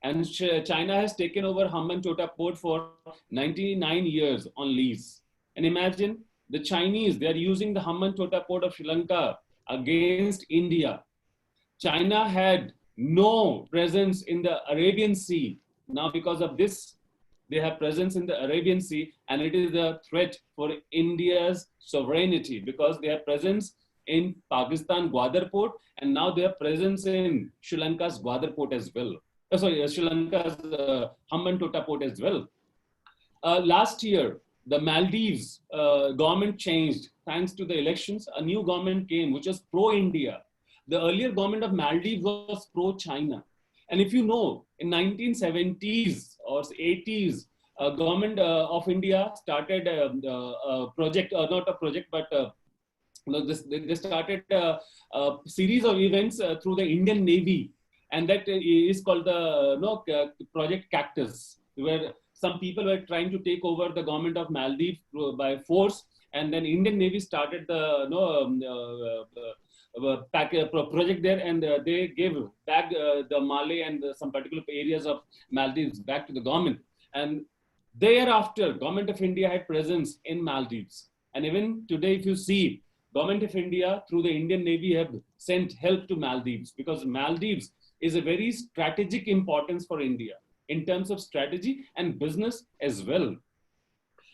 And China has taken over Hambantota port for 99 years on lease. And imagine the Chinese, they are using the Hambantota port of Sri Lanka against India. China had no presence in the Arabian Sea. Now because of this, they have presence in the Arabian Sea, and it is a threat for India's sovereignty because they have presence in Pakistan Gwadar port, and now they have presence in Sri Lanka's Gwadar port as well. Sri Lanka's Hambantota port as well. Last year, the Maldives government changed. Thanks to the elections, a new government came, which was pro-India. The earlier government of Maldives was pro-China. And if you know, in 1970s or 80s, government of India started a project, not a project, but they started a series of events through the Indian Navy. And that is called the Project Cactus, where some people were trying to take over the government of Maldives by force. And then Indian Navy started the project there, and they gave back the Malay and some particular areas of Maldives back to the government. And thereafter, government of India had presence in Maldives. And even today, if you see, government of India through the Indian Navy have sent help to Maldives, because Maldives is a very strategic importance for India in terms of strategy and business as well.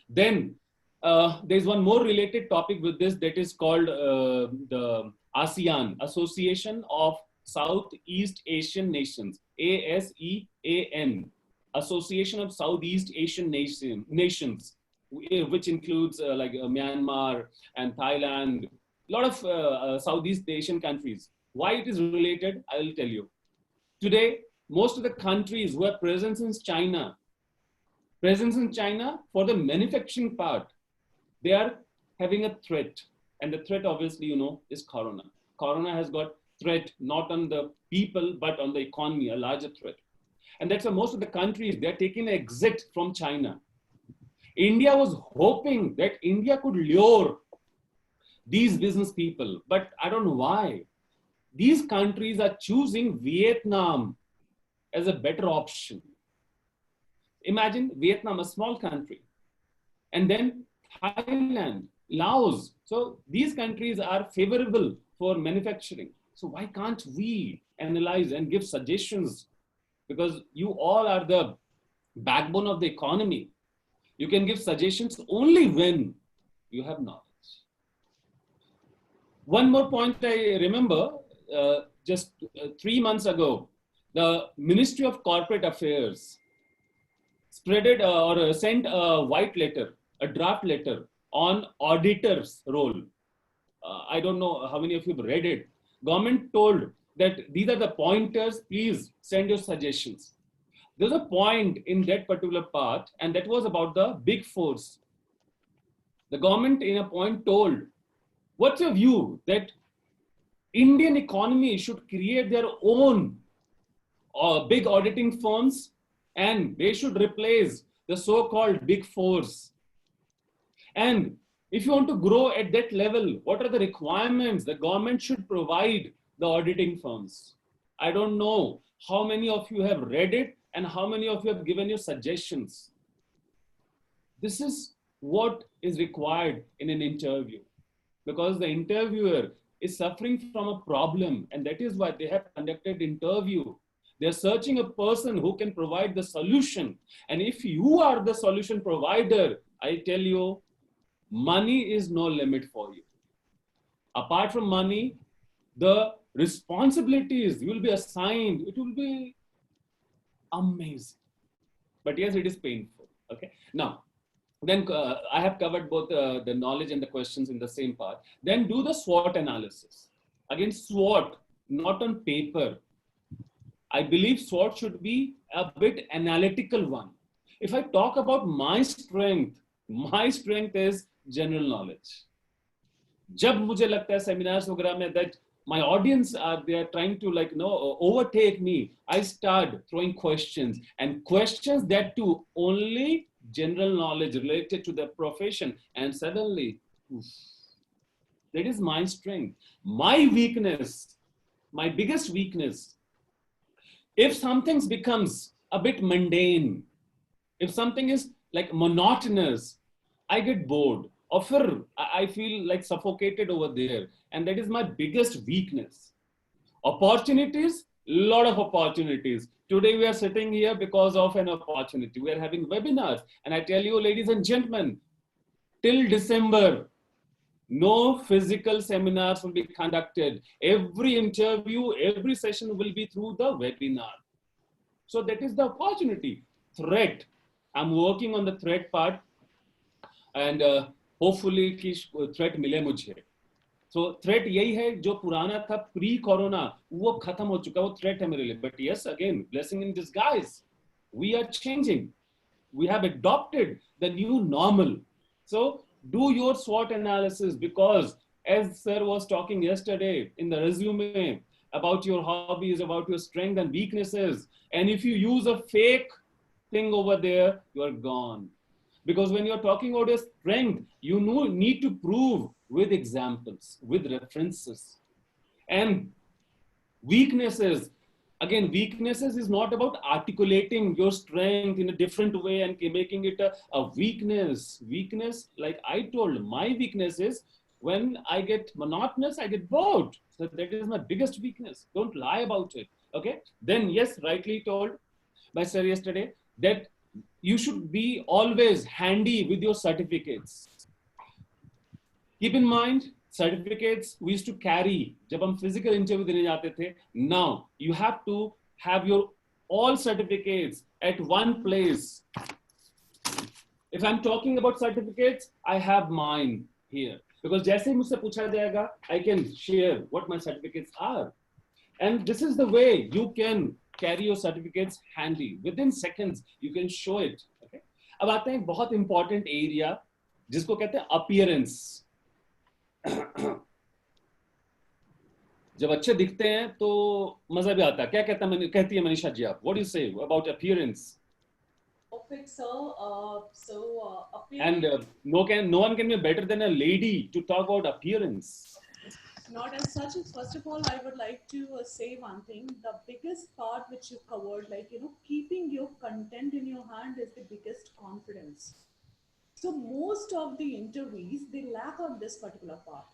Then there's one more related topic with this that is called the ASEAN, Association of Southeast Asian Nations, ASEAN, Association of Southeast Asian Nations, which includes like Myanmar and Thailand, a lot of Southeast Asian countries. Why it is related, I will tell you. Today, most of the countries who have presence in China for the manufacturing part, they are having a threat. And the threat, obviously, you know, is Corona. Corona has got threat not on the people, but on the economy, a larger threat. And that's why most of the countries, they're taking an exit from China. India was hoping that India could lure these business people, but I don't know why. These countries are choosing Vietnam as a better option. Imagine Vietnam, a small country, and then Thailand, Laos. So these countries are favorable for manufacturing. So why can't we analyze and give suggestions? Because you all are the backbone of the economy. You can give suggestions only when you have knowledge. One more point I remember, just 3 months ago, the Ministry of Corporate Affairs spreaded or sent a white letter, a draft letter on auditors' role. I don't know how many of you have read it. Government told that these are the pointers, please send your suggestions. There's a point in that particular part, and that was about the big fours. The government in a point told, what's your view that Indian economy should create their own big auditing firms, and they should replace the so-called big fours. And if you want to grow at that level, what are the requirements? The government should provide the auditing firms. I don't know how many of you have read it and how many of you have given your suggestions. This is what is required in an interview, because the interviewer is suffering from a problem, and that is why they have conducted interview. They're searching a person who can provide the solution. And if you are the solution provider, I tell you, money is no limit for you. Apart from money, the responsibilities you will be assigned, it will be amazing. But yes, it is painful. Okay. Now, then I have covered both the knowledge and the questions in the same part. Then do the SWOT analysis. Again, SWOT, not on paper. I believe SWOT should be a bit analytical one. If I talk about my strength is general knowledge. जब मुझे लगता है seminars वगैरह में that my audience they are trying to overtake me, I start throwing questions, and questions that too only general knowledge related to the profession, and suddenly that is my strength. My weakness, my biggest weakness, if something becomes a bit mundane, if something is like monotonous, I get bored, or I feel like suffocated over there, and that is my biggest weakness. Opportunities, lot of opportunities. Today we are sitting here because of an opportunity. We are having webinars, and I tell you, ladies and gentlemen, till December, no physical seminars will be conducted. Every interview, every session will be through the webinar. So that is the opportunity. Threat. I'm working on the threat part, and hopefully threat मिले मुझे. So threat यही है जो पुराना था pre-corona, वो खत्म हो चुका, वो threat है मेरे लिए. But yes, again, blessing in disguise. We are changing. We have adopted the new normal. So do your SWOT analysis, because as sir was talking yesterday in the resume about your hobbies, about your strengths and weaknesses, and if you use a fake thing over there, you are gone. Because when you're talking about your strength, you need to prove with examples, with references. And weaknesses, again, weaknesses is not about articulating your strength in a different way and making it a weakness. Weakness, like I told, my weakness is when I get monotonous, I get bored. So that is my biggest weakness. Don't lie about it. Okay. Then yes, rightly told by sir yesterday that you should be always handy with your certificates. Keep in mind, certificates we used to carry जब हम physical interview देने जाते थे. Now you have to have your all certificates at one place. If I'm talking about certificates, I have mine here, because जैसे ही मुझसे पूछा जाएगा, I can share what my certificates are, and this is the way you can carry your certificates handy. Within seconds, you can show it. Okay? अब आते हैं एक बहुत important area जिसको कहते हैं appearance. जब अच्छे दिखते हैं तो मजा भी आता है. क्या कहती है मनीषा जी आप? What do you say about appearance? Perfect, sir. And no one can be better than a lady to talk about appearance. Not as such. First of all, I would like to say one thing. The biggest part which you covered, keeping your content in your hand is the biggest confidence. So most of the interviews, they lack on this particular part.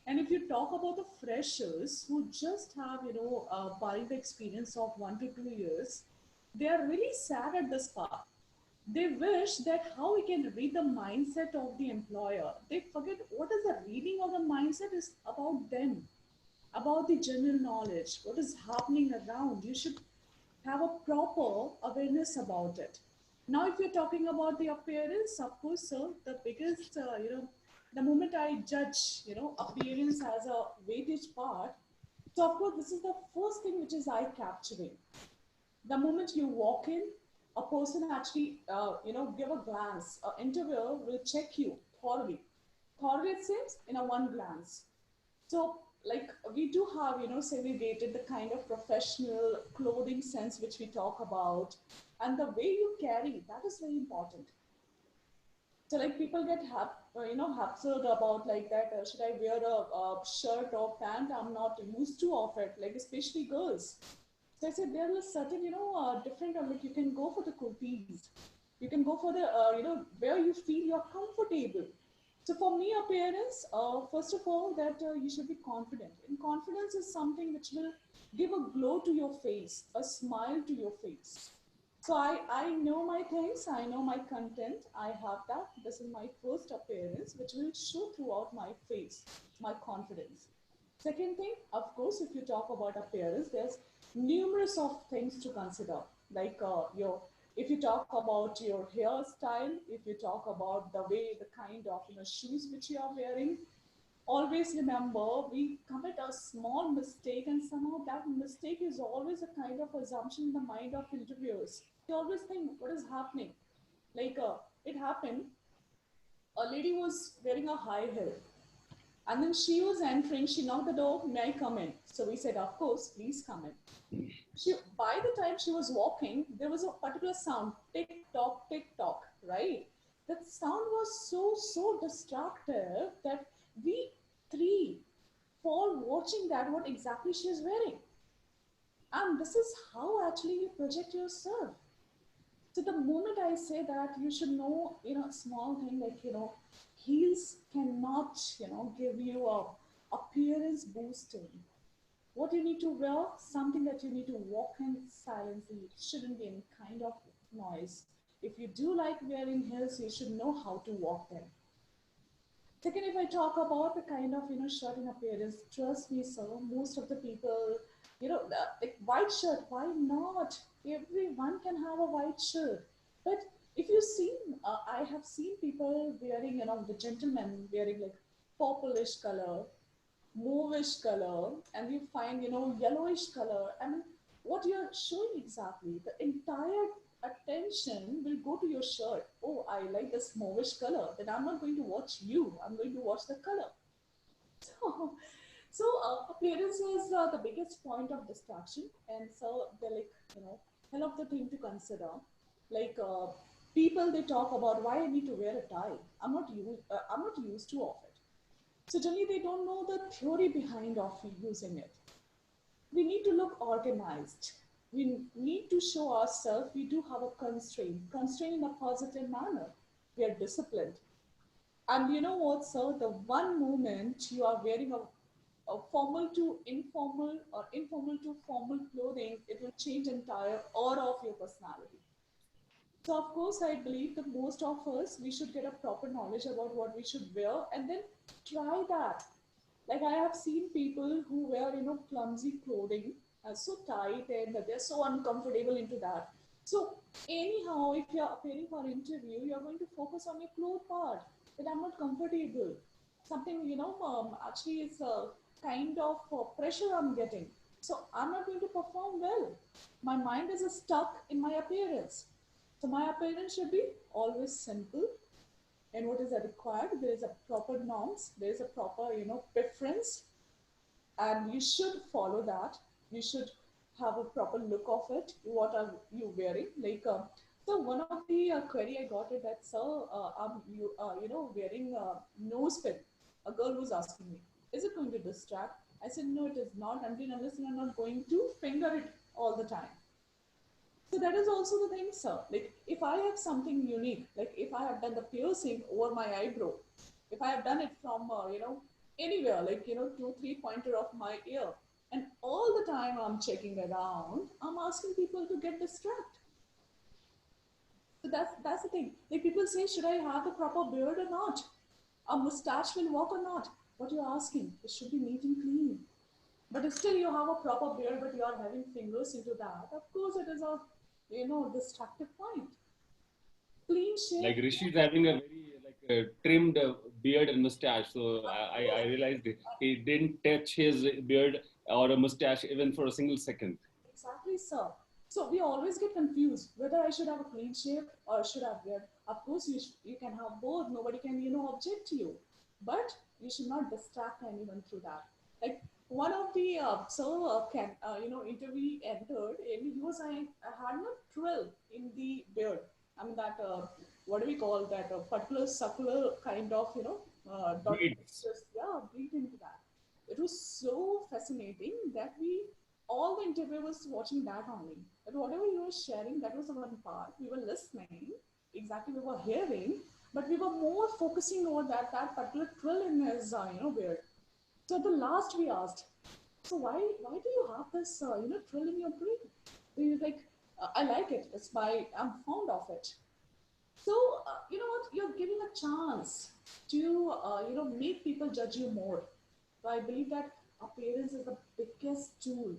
And if you talk about the freshers who just have, buying the experience of 1 to 2 years, they are really sad at this part. They wish that how we can read the mindset of the employer. They forget what is the reading of the mindset is about them, about the general knowledge, what is happening around. You should have a proper awareness about it. Now, if you're talking about the appearance, of course, sir, the biggest, the moment I judge, appearance as a weightage part, so of course, this is the first thing which is eye capturing. The moment you walk in, a person actually, give a glance. An interviewer will check you thoroughly. Thoroughly, it seems, in a one glance. So like we do have, segregated the kind of professional clothing sense which we talk about, and the way you carry, that is very important. So like people get absurd about like that. Should I wear a shirt or pant? I'm not used to of it. Like especially girls. So I said there are certain different. Like you can go for the kurtis. You can go for the where you feel you're comfortable. So for me, appearance. First of all, that you should be confident. And confidence is something which will give a glow to your face, a smile to your face. So I know my things, I know my content, I have that. This is my first appearance, which will show throughout my face, my confidence. Second thing, of course, if you talk about appearance, there's numerous of things to consider, like if you talk about your hairstyle, if you talk about the way, the kind of shoes which you are wearing, always remember we commit a small mistake and somehow that mistake is always a kind of assumption in the mind of interviewers. They always think what is happening. Like it happened, a lady was wearing a high heel and then she was entering, she knocked the door, may I come in? So we said, of course, please come in. By the time she was walking, there was a particular sound, tick tock, right? That sound was so distractive that we three, for watching that, what exactly she is wearing. And this is how actually you project yourself. So the moment I say that, you should know, a small thing like, heels cannot, give you a appearance boosting. What you need to wear, something that you need to walk in silently. It shouldn't be any kind of noise. If you do like wearing heels, you should know how to walk them. Second, if I talk about the kind of shirt and appearance, trust me, sir, most of the people, like white shirt. Why not? Everyone can have a white shirt. But if you see, I have seen people wearing, the gentlemen wearing like purplish color, mauvish color, and you find yellowish color. And what you're showing exactly, the entire attention will go to your shirt. Oh, I like this mauvish color. Then I'm not going to watch you. I'm going to watch the color. So, appearance is the biggest point of distraction, and so they're like hell of the thing to consider. Like people, they talk about why I need to wear a tie. I'm not used to of it. So generally, they don't know the theory behind of using it. We need to look organized. We need to show ourselves we do have a constraint in a positive manner. We are disciplined. And you know what, sir? The one moment you are wearing a formal to informal or informal to formal clothing, it will change entire aura of your personality. So of course, I believe that most of us, we should get a proper knowledge about what we should wear and then try that. Like I have seen people who wear, clumsy clothing, so tight and they're so uncomfortable into that. So anyhow, if you're appearing for interview, you're going to focus on your cloth part. That I'm not comfortable. Something, actually is a kind of pressure I'm getting. So I'm not going to perform well. My mind is stuck in my appearance. So my appearance should be always simple, and what is required, there is a proper norms, there is a proper preference, and you should follow that. You should have a proper look of it. What are you wearing? Like so one of the query I got it that, sir, you wearing a nose pin. A girl was asking me, is it going to distract? I said no, it is not, until unless you're not going to finger it all the time. So that is also the thing, sir. Like if I have something unique, like if I have done the piercing over my eyebrow, if I have done it from anywhere, like 2 3 pointer of my ear, and all the time I'm checking around, I'm asking people to get distracted. So that's the thing. Like people say, should I have the proper beard or not? A mustache will work or not? What you're asking, it should be neat and clean. But still you have a proper beard, but you are having fingers into that. Of course, it is a distractive point. Clean Like shave. Rishi is having a very trimmed beard and mustache. So I realized he didn't touch his beard or a mustache even for a single second. Exactly, sir. So we always get confused whether I should have a clean shave or should have beard. Of course, you can have both. Nobody can object to you, but you should not distract anyone through that. Like one of the interview entered, and he was I had a trill in the beard. I mean that what do we call that? A particular succular kind of dot. Beads. Yeah, breathe into that. It was so fascinating that we all the interview was watching that only. And whatever you were sharing, that was the one part we were listening. Exactly, we were hearing, but we were more focusing over that particular trill in his beard. So at the last we asked, so why do you have this trill in your brain? So he was like, I like it. I'm fond of it. So you know what? You're giving a chance to make people judge you more. So I believe that appearance is the biggest tool.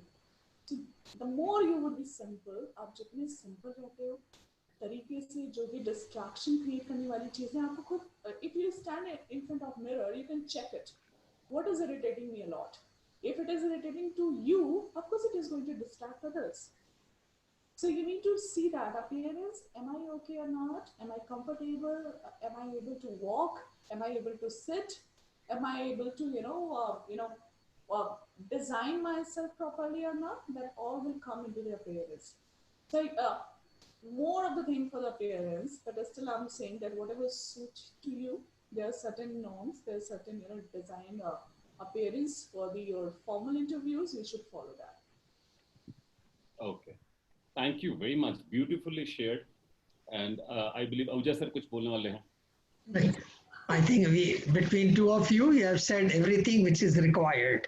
So the more you would be simple, आप जितने simple रहते हो, तरीके से जो भी distraction create करने वाली चीजें आपको खुद if you stand in front of mirror, you can check it. What is irritating me a lot? If it is irritating to you, of course it is going to distract others. So you need to see that appearance. Am I okay or not? Am I comfortable? Am I able to walk? Am I able to sit? Am I able to uh, design myself properly or not? That all will come into the appearance. So more of the thing for the appearance, but still I'm saying that whatever suits to you, there are certain norms, there are certain design appearance for your formal interviews. You should follow that. Okay. Thank you very much. Beautifully shared. And I believe Ahuja sir कुछ बोलने वाले हैं. I think between two of you, you have said everything which is required.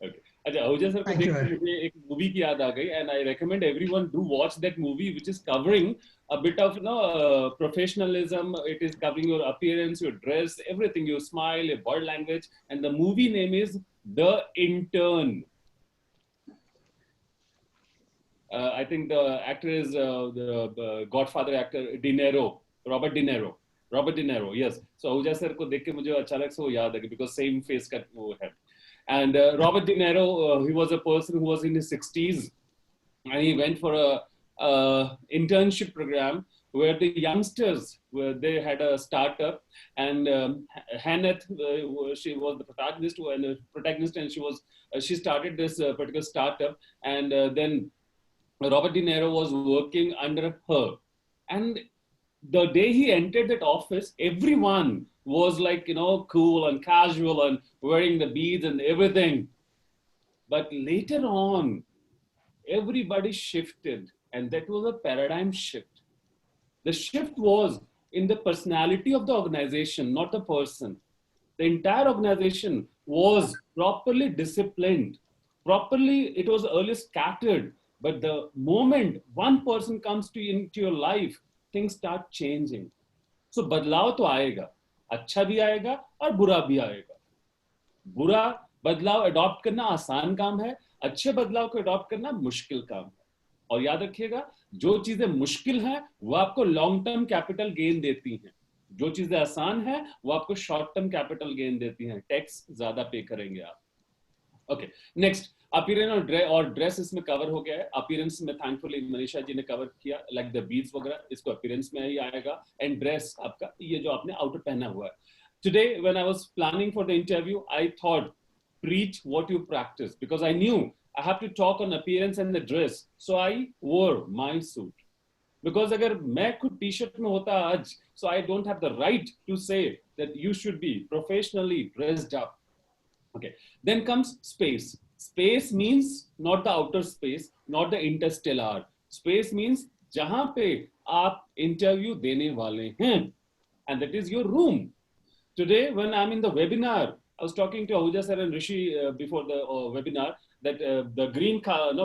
Okay. अच्छा Ahuja sir को Thank you, देख के sir. मुझे एक movie की याद आ गई, and I recommend everyone do watch that movie, which is covering a bit of professionalism. It is covering your appearance, your dress, everything, your smile, your body language, and the movie name is The Intern. I think the actor is the Godfather actor Robert De Niro. Robert De Niro, yes. So Ahuja sir को देख के मुझे अचानक से वो याद आ गया because same face का वो है. And Robert De Niro, he was a person who was in his 60s, and he went for a internship program where the youngsters they had a startup, and Hanneth, she was the protagonist, and she started this particular startup, and then Robert De Niro was working under her. And the day he entered that office, everyone was like, cool and casual and wearing the beads and everything. But later on, everybody shifted, and that was a paradigm shift. The shift was in the personality of the organization, not the person. The entire organization was properly disciplined. Properly, it was early scattered. But the moment one person comes into your life, things start changing. So बदलाव तो आएगा, अच्छा भी आएगा और बुरा भी आएगा. बुरा बदलाव अडॉप्ट करना आसान काम है, अच्छे बदलाव को अडॉप्ट करना मुश्किल काम है. और याद रखिएगा, जो चीजें मुश्किल हैं वो आपको लॉन्ग टर्म कैपिटल गेन देती हैं. जो चीजें आसान है वो आपको शॉर्ट टर्म कैपिटल गेन देती हैं. टैक्स ज्यादा पे करेंगे आप. ओके, नेक्स्ट अपीयरेंस और ड्रेस इसमें कवर हो गया है. अपीयरेंस में थैंकफुली मनीषा जी ने कवर किया, लाइक द बीड्स वगैरह, इसको अपीयरेंस में ही आएगा. एंड ड्रेस आपका ये जो आपने आउटर पहना हुआ है. Today when I was planning for the interview, I thought preach what you practice, because I knew I have to talk on appearance and the dress, so I wore my suit. Because अगर मैं खुद T-shirt में होता आज, so I don't have the right to say that you should be professionally dressed up. Okay, then comes space. Space means not the outer space, not the interstellar. Space means जहां पे आप interview देने वाले हैं, and that is your room. Today when I'm in the webinar, I was talking to Ahuja sir and Rishi before the webinar that the green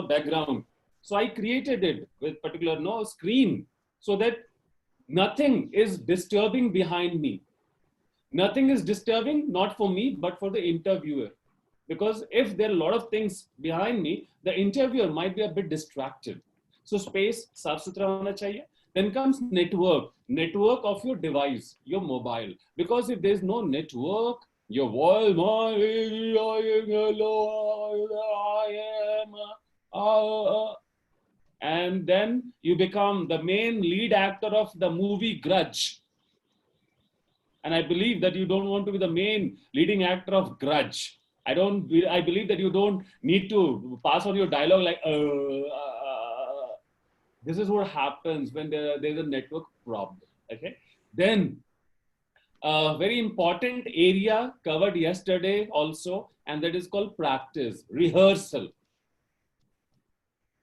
background. So I created it with particular screen so that nothing is disturbing behind me. Nothing is disturbing, not for me, but for the interviewer. Because if there are a lot of things behind me, the interviewer might be a bit distracted. So space, saaf suthra hona chahiye. Then comes network of your device, your mobile. Because if there's no network, your voice, and then you become the main lead actor of the movie Grudge. And I believe that you don't want to be the main leading actor of Grudge. I believe that you don't need to pass on your dialogue like, this is what happens when there's a network problem. Okay. Then a very important area covered yesterday also, and that is called practice, rehearsal.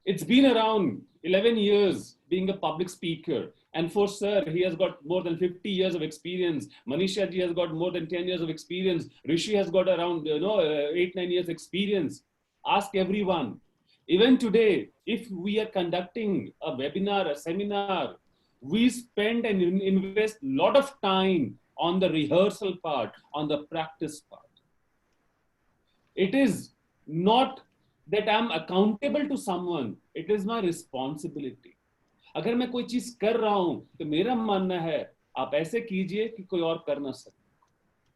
It's been around 11 years being a public speaker. And for sir, he has got more than 50 years of experience. Manisha ji has got more than 10 years of experience. Rishi has got around 8-9 years experience. Ask everyone. Even today, if we are conducting a webinar, a seminar, we spend and invest a lot of time on the rehearsal part, on the practice part. It is not that I'm accountable to someone. It is my responsibility. अगर मैं कोई चीज कर रहा हूं तो मेरा मानना है आप ऐसे कीजिए कि कोई और कर ना सके.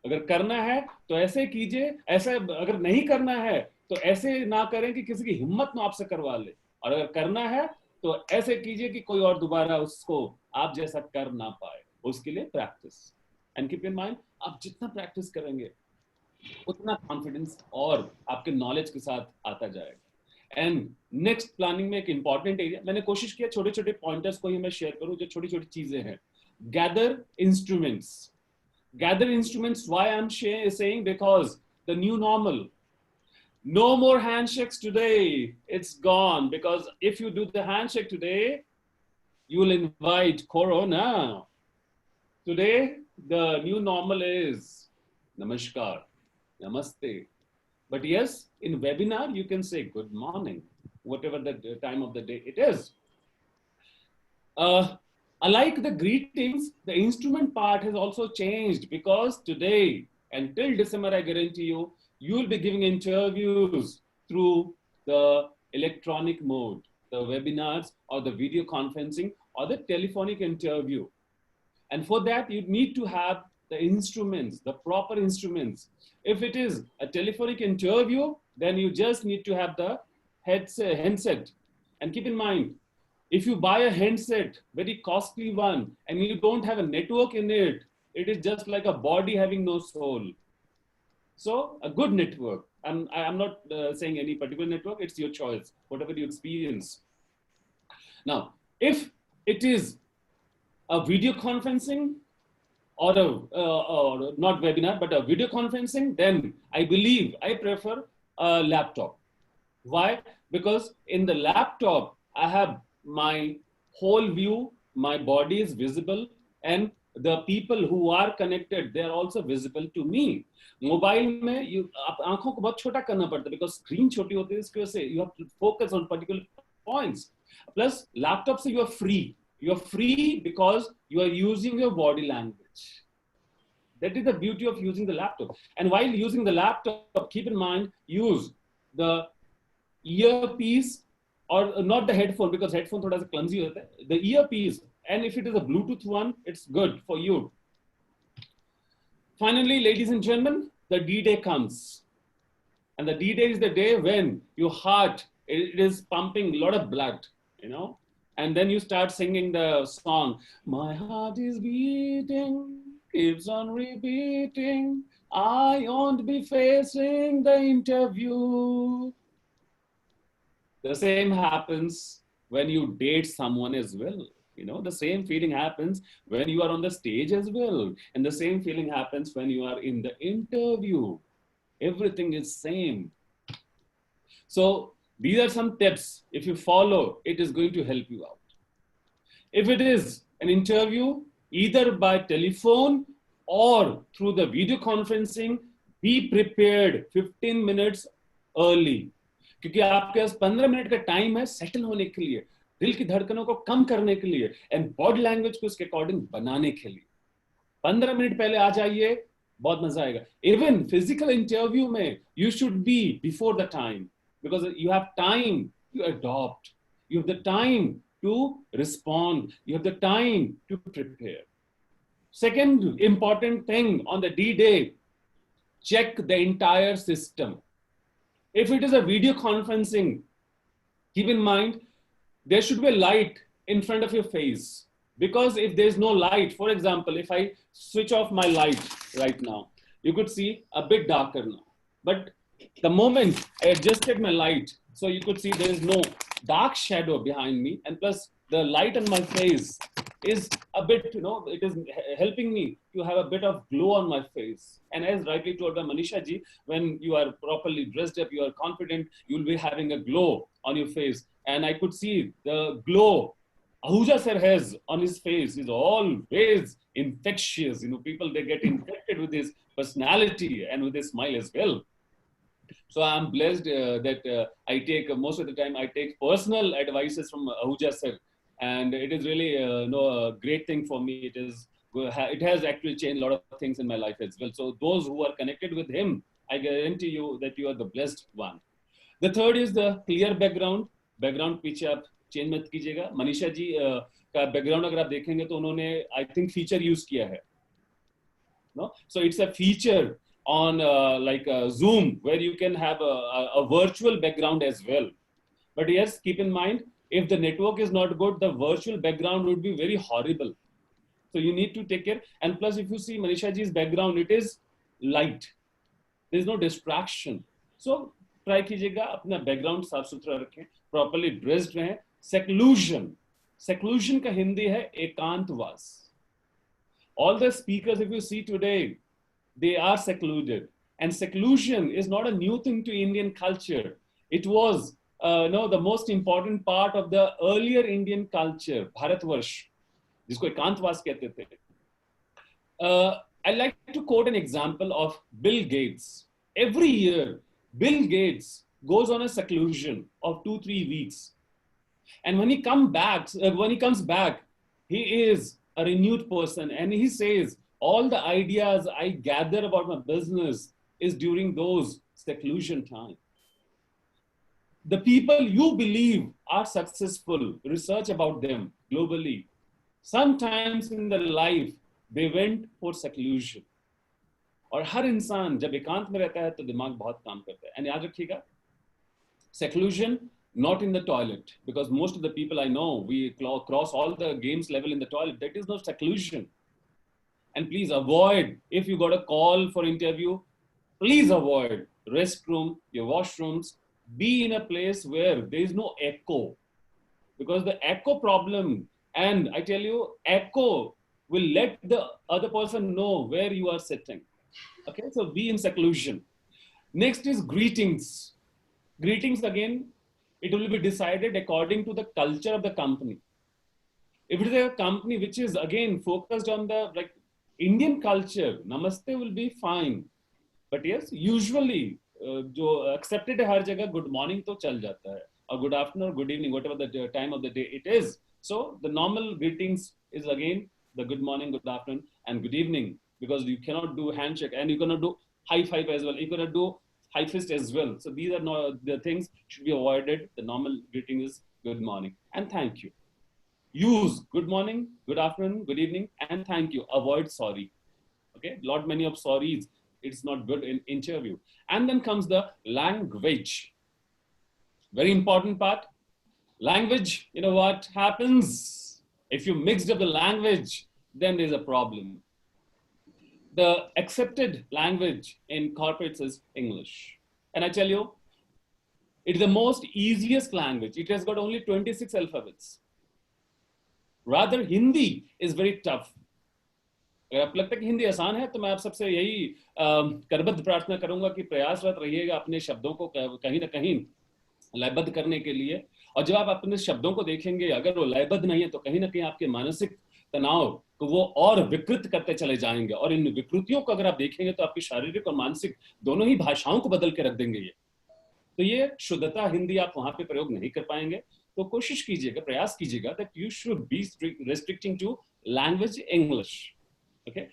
अगर करना है तो ऐसे कीजिए, ऐसे अगर नहीं करना है तो ऐसे ना करें कि किसी की हिम्मत ना आपसे करवा ले, और अगर करना है तो ऐसे कीजिए कि कोई और दोबारा उसको आप जैसा कर ना पाए. उसके लिए practice. And keep in mind, आप जितना प्रैक्टिस करेंगे उतना कॉन्फिडेंस और आपके नॉलेज के साथ आता जाएगा. एंड नेक्स्ट प्लानिंग में एक इंपॉर्टेंट एरिया, मैंने कोशिश किया छोटे छोटे पॉइंटर्स को ही मैं शेयर करूं जो छोटी छोटी चीजें हैं. Gather instruments. Gather instruments. Why I'm saying? Because the new normal. No more handshakes today. It's gone. Because if you do the handshake today, you will invite Corona. Today, the new normal is Namaskar, Namaste. But yes, in webinar, you can say good morning, whatever the time of the day it is. Unlike the greetings, the instrument part has also changed, because today, until December, I guarantee you, you will be giving interviews through the electronic mode, the webinars or the video conferencing or the telephonic interview. And for that, you need to have the instruments, the proper instruments. If it is a telephonic interview, then you just need to have the handset. And keep in mind, if you buy a handset, very costly one, and you don't have a network in it, it is just like a body having no soul. So a good network, I'm not saying any particular network, it's your choice, whatever you experience. Now, if it is a video conferencing or not webinar, but a video conferencing, then I believe I prefer a laptop. Why? Because in the laptop, I have my whole view, my body is visible, and the people who are connected, they are also visible to me. Mobile में आप आँखों को बहुत छोटा करना पड़ता है, because screen छोटी होती है, इसकी वजह से you have to focus on particular points. Plus laptop से you are free. You are free because you are using your body language. That is the beauty of using the laptop. And while using the laptop, keep in mind, use the earpiece, or not the headphone, because headphone thoda sa clumsy hota hai. The earpiece, and if it is a Bluetooth one, it's good for you. Finally, ladies and gentlemen, the D-Day comes. And the D-Day is the day when your heart, it is pumping a lot of blood, you know, and then you start singing the song, my heart is beating, keeps on repeating, I won't be facing the interview. The same happens when you date someone as well. You know, the same feeling happens when you are on the stage as well. And the same feeling happens when you are in the interview. Everything is same. So these are some tips. If you follow, it is going to help you out. If it is an interview, either by telephone or through the video conferencing, be prepared 15 minutes early. क्योंकि आपके पास 15 minute का time है settle होने के लिए, दिल की धड़कनों को कम करने के लिए, एंड बॉडी लैंग्वेज को उसके अकॉर्डिंग बनाने के लिए. 15 मिनट पहले आ जाइए, बहुत मजा आएगा. इवन फिजिकल इंटरव्यू में you should be before the time, because you have time to adopt, you have the time to respond, you have the time to prepare. Second important thing on the D-Day, check the entire system. If it is a video conferencing, keep in mind, there should be a light in front of your face. Because if there's no light, for example, if I switch off my light right now, you could see a bit darker now. But The moment I adjusted my light, so you could see there is no dark shadow behind me, and plus the light on my face is a bit, it is helping me to have a bit of glow on my face. And as rightly told by Manisha ji, when you are properly dressed up, you are confident, you will be having a glow on your face. And I could see the glow Ahuja sir has on his face is always infectious. People, they get infected with his personality and with his smile as well. So I'm blessed that I take most of the time I take personal advices from Ahuja sir, and it is really a great thing for me. It has actually changed a lot of things in my life as well. So those who are connected with him, I guarantee you that you are the blessed one. The third is the clear background. Background पीछे आप change मत कीजिएगा. मनीषा जी का background अगर आप देखेंगे तो उन्होंने I think feature use किया है. No? So it's a feature on Zoom where you can have a virtual background as well. But yes, keep in mind, if the network is not good, the virtual background would be very horrible. So you need to take care. And plus, if you see Manisha ji's background, it is light. There is no distraction. So try कीजिएगा अपना background साफ सुथरा रखें, properly dressed रहें. Seclusion का हिंदी है एकांतवास. All the speakers, if you see today, they are secluded. And seclusion is not a new thing to Indian culture. It was the most important part of the earlier Indian culture, Bharatvarsh, जिसको एकांतवास कहते थे. I like to quote an example of Bill Gates. Every year, Bill Gates goes on a seclusion of 2-3 weeks. And when he comes back, he is a renewed person, and he says, all the ideas I gather about my business is during those seclusion time. The people you believe are successful, research about them globally. Sometimes in their life, they went for seclusion. और हर इंसान जब एकांत में रहता है तो दिमाग बहुत काम करता है. And याद रखिएगा, seclusion, not in the toilet, because most of the people I know, we cross all the games level in the toilet. That is no seclusion. And please avoid, if you got a call for interview, please avoid restroom, your washrooms. Be in a place where there is no echo, because the echo problem, and I tell you, echo will let the other person know where you are sitting. Okay, so be in seclusion. Next is greetings. Greetings, again, it will be decided according to the culture of the company. If it is a company which is again focused on the Indian culture, namaste will be fine. But yes, usually जो accepted है हर जगह, good morning तो चल जाता है, or good afternoon or good evening, whatever the time of the day it is. So the normal greetings is again the good morning, good afternoon, and good evening, because you cannot do handshake, and you cannot do high five as well. You cannot do high fist as well. So these are not the things should be avoided. The normal greeting is good morning and thank you. Use good morning, good afternoon, good evening, and thank you. Avoid sorry. Okay, lot many of sorries. It's not good in interview. And then comes the language. Very important part. Language, you know what happens? If you mixed up the language, then there's a problem. The accepted language in corporates is English. And I tell you, it's the most easiest language. It has got only 26 alphabets. Rather, Hindi is very tough. अगर आपको लगता है कि हिंदी आसान है तो मैं आप सबसे यही करबद्ध प्रार्थना करूंगा कि प्रयासरत रहिएगा अपने शब्दों को कहीं ना कहीं लयबद्ध करने के लिए. और जब आप अपने शब्दों को देखेंगे, अगर वो लयबद्ध नहीं है तो कहीं ना कहीं आपके मानसिक तनाव को वो और विकृत करते चले जाएंगे. और इन विकृतियों को अगर आप देखेंगे तो आपकी शारीरिक और मानसिक दोनों ही भाषाओं को बदल के रख देंगे ये. तो ये शुद्धता हिंदी आप वहां पे प्रयोग नहीं कर पाएंगे. तो कोशिश कीजिएगा, प्रयास कीजिएगा that you should be restricting to language English. Okay.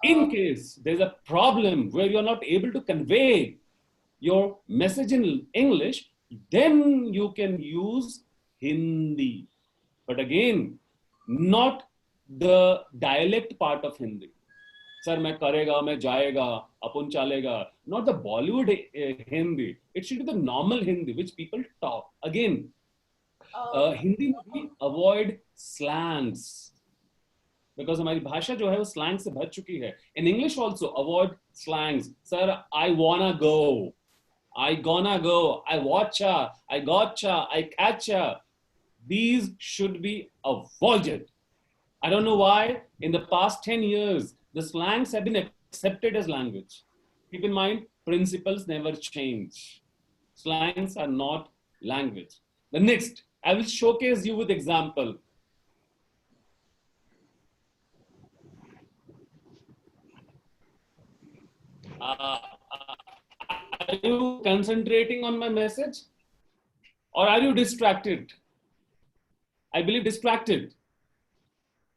In case there's a problem where you're not able to convey your message in English, then you can use Hindi. But again, not the dialect part of Hindi. Sir, मैं करेगा, मैं जाएगा, अपन चलेगा. Not the Bollywood Hindi. It should be the normal Hindi which people talk. Again, Hindi में भी avoid slangs. Because हमारी भाषा जो है वो slang से भर चुकी है. In English also avoid slangs. Sir, I wanna go. I gonna go, I watcha, I gotcha, I catcha. These should be avoided. I don't know why in the past 10 years, the slangs have been accepted as language. Keep in mind, principles never change. Slangs are not language. The next, I will showcase you with example. Are you concentrating on my message or are you distracted? I believe distracted.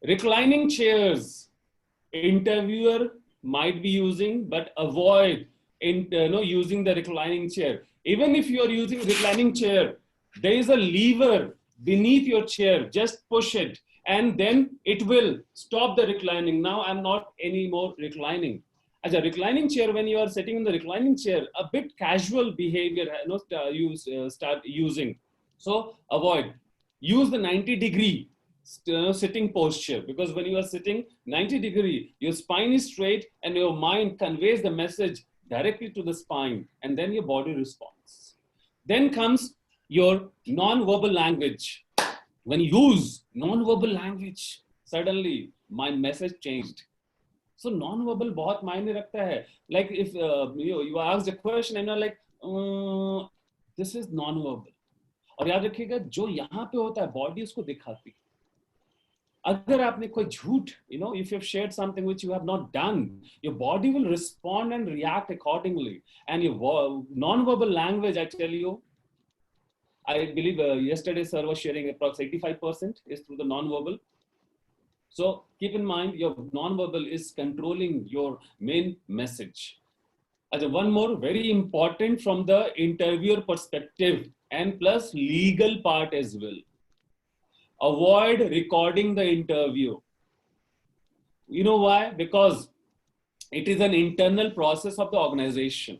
Reclining chairs, interviewer might be using, but avoid using the reclining chair. Even if you are using reclining chair, there is a lever beneath your chair. Just push it, and then it will stop the reclining. Now I'm not anymore reclining. As a reclining chair, when you are sitting in the reclining chair, a bit casual behavior, start using. So avoid. Use the 90-degree sitting posture, because when you are sitting 90-degree, your spine is straight and your mind conveys the message directly to the spine, and then your body responds. Then comes your non-verbal language. When you use non-verbal language, suddenly my message changed. So non-verbal बहुत मायने रखता है. Like if you asked a question and you're like, this is non-verbal. और याद रखिएगा जो यहाँ पे होता है बॉडी उसको दिखाती है. अगर आपने कोई झूठ, if you've shared something which you have not done, your body will respond and react accordingly. And your non-verbal language, I tell you, I believe yesterday sir was sharing approximately 85% is through the non-verbal. So keep in mind your non-verbal is controlling your main message. As one more very important from the interviewer perspective and plus legal part as well. Avoid recording the interview. You know why? Because it is an internal process of the organization.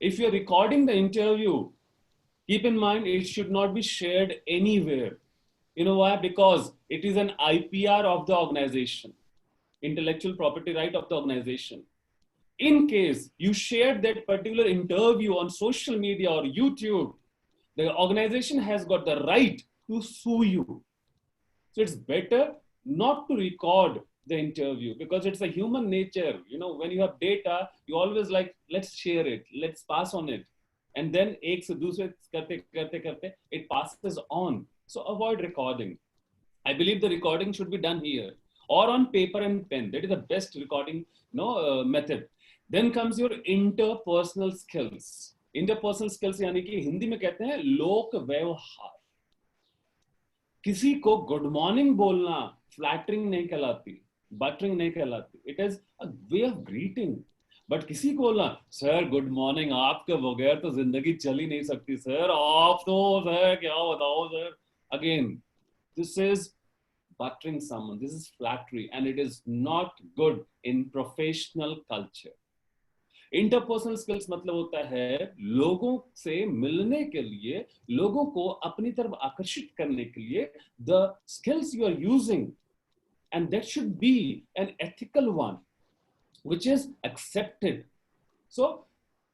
If you're recording the interview, keep in mind it should not be shared anywhere. You know why? Because it is an IPR of the organization, intellectual property right of the organization. In case you shared that particular interview on social media or YouTube, the organization has got the right to sue you. So it's better not to record the interview, because it's a human nature. When you have data, you always like, let's share it, let's pass on it. And then ek se dusre karte, it passes on. So avoid recording. I believe the recording should be done here or on paper and pen. That is the best recording method. Then comes your interpersonal skills. Interpersonal skills यानी कि हिंदी में कहते हैं लोक व्यवहार. किसी को good morning बोलना फ्लैटरिंग नहीं कहलाती, बटरिंग नहीं कहलाती. It is a way of greeting. But किसी को बोलना सर गुड मॉर्निंग, आपके बगैर तो जिंदगी चल ही नहीं सकती सर, आप तो सर क्या बताओ sir. Again this is buttering someone. This is flattery and it is not good in professional culture. Interpersonal skills मतलब होता है लोगों से मिलने के लिए, लोगों को अपनी तरफ आकर्षित करने के लिए the skills you are using, and that should be an ethical one which is accepted. So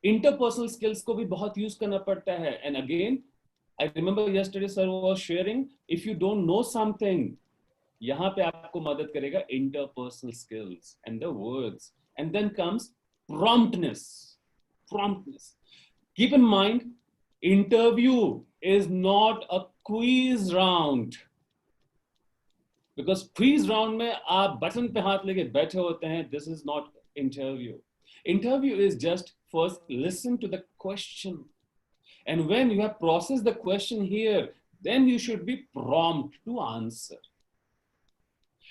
interpersonal skills को भी बहुत यूज करना पड़ता है. And again I remember yesterday sir was sharing, if you don't know something, यहाँ पे आपको मदद करेगा interpersonal skills and the words. And then comes promptness. Keep in mind, interview is not a quiz round, because quiz round में आप button पे हाथ लेके बैठे होते हैं. This is not interview. Interview is just first listen to the question, and when you have processed the question here, then you should be prompt to answer.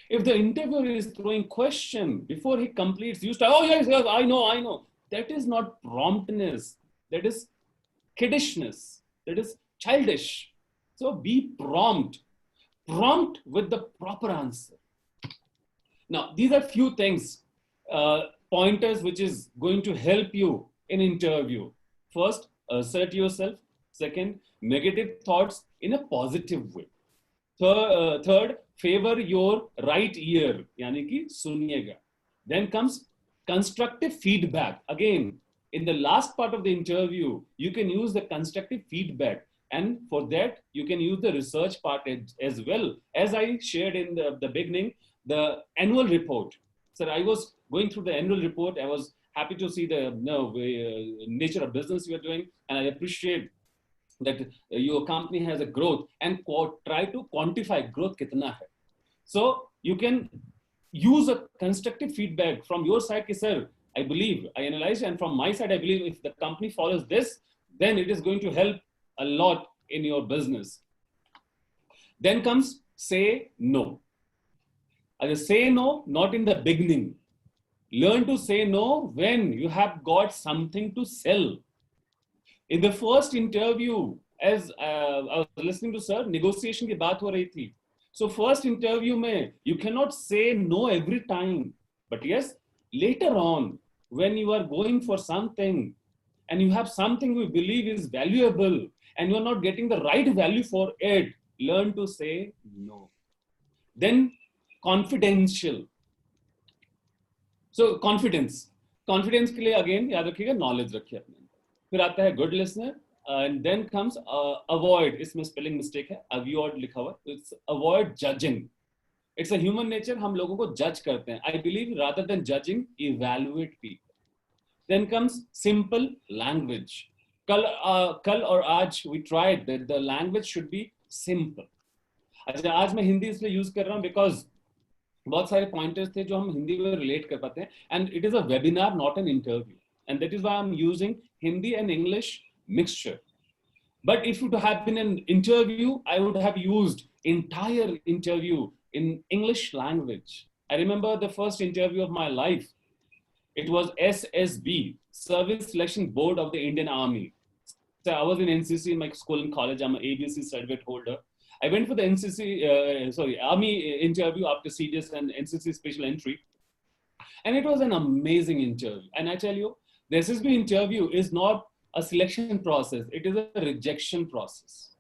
If the interviewer is throwing question before he completes, you start, oh yes, I know. That is not promptness. That is kiddishness. That is childish. So be prompt with the proper answer. Now, these are few things, pointers which is going to help you in interview. First, assert yourself. Second, negative thoughts in a positive way. Third, favor your right ear, यानी कि सुनिएगा. Then comes constructive feedback. Again, in the last part of the interview, you can use the constructive feedback. And for that, you can use the research part as well. As I shared in the beginning, the annual report. So I was going through the annual report. I was happy to see the nature of business you are doing. And I appreciate that your company has a growth, and try to quantify growth kitna hai. So you can use a constructive feedback from your side. Ki, sir, I believe, I analyze, and from my side, I believe if the company follows this, then it is going to help a lot in your business. Then comes say no. Say no, not in the beginning. Learn to say no when you have got something to sell. In the first interview, as I was listening to sir, negotiation की बात हो रही थी. So first interview में, you cannot say no every time. But yes, later on, when you are going for something and you have something you believe is valuable and you are not getting the right value for it, learn to say no. Then confidential. So confidence के लिए again याद रखिएगा knowledge रखिए अपने. फिर आता है good listener, and then comes avoid. इसमें spelling mistake है, avoid लिखा हुआ. It's avoid judging. It's a human nature. हम लोगों को judge करते हैं. I believe rather than judging, evaluate people. Then comes simple language. कल और आज we tried that the language should be simple. अच्छा, आज मैं हिंदी इसलिए use कर रहा हूँ because बहुत सारे pointers थे जो हम हिंदी में relate कर पाते हैं, and it is a webinar, not an interview, and that is why I'm using Hindi and English mixture. But if it would have been an interview, I would have used entire interview in English language. I remember the first interview of my life. It was SSB, Service Selection Board of the Indian Army. So I was in NCC in my school and college. I'm an ABC certificate holder. I went for the Army interview after CDS and NCC special entry. And it was an amazing interview. And I tell you, the SSB interview is not a selection process. It is a rejection process.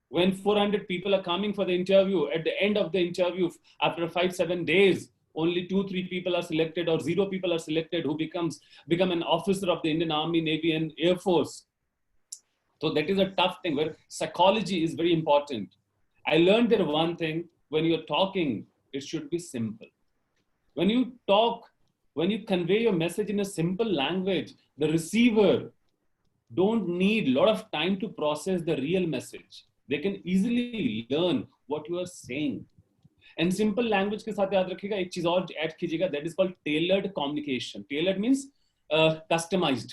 When 400 people are coming for the interview, at the end of the interview, after 5-7 days, only 2-3 people are selected or 0 people are selected who become an officer of the Indian Army, Navy and Air Force. So that is a tough thing where psychology is very important. I learned there one thing, when you're talking, it should be simple. When you talk, when you convey your message in a simple language, the receiver don't need a lot of time to process the real message. They can easily learn what you are saying. And simple language के साथ याद रखिएगा एक चीज और add कीजिएगा, that is called tailored communication. Tailored means customized.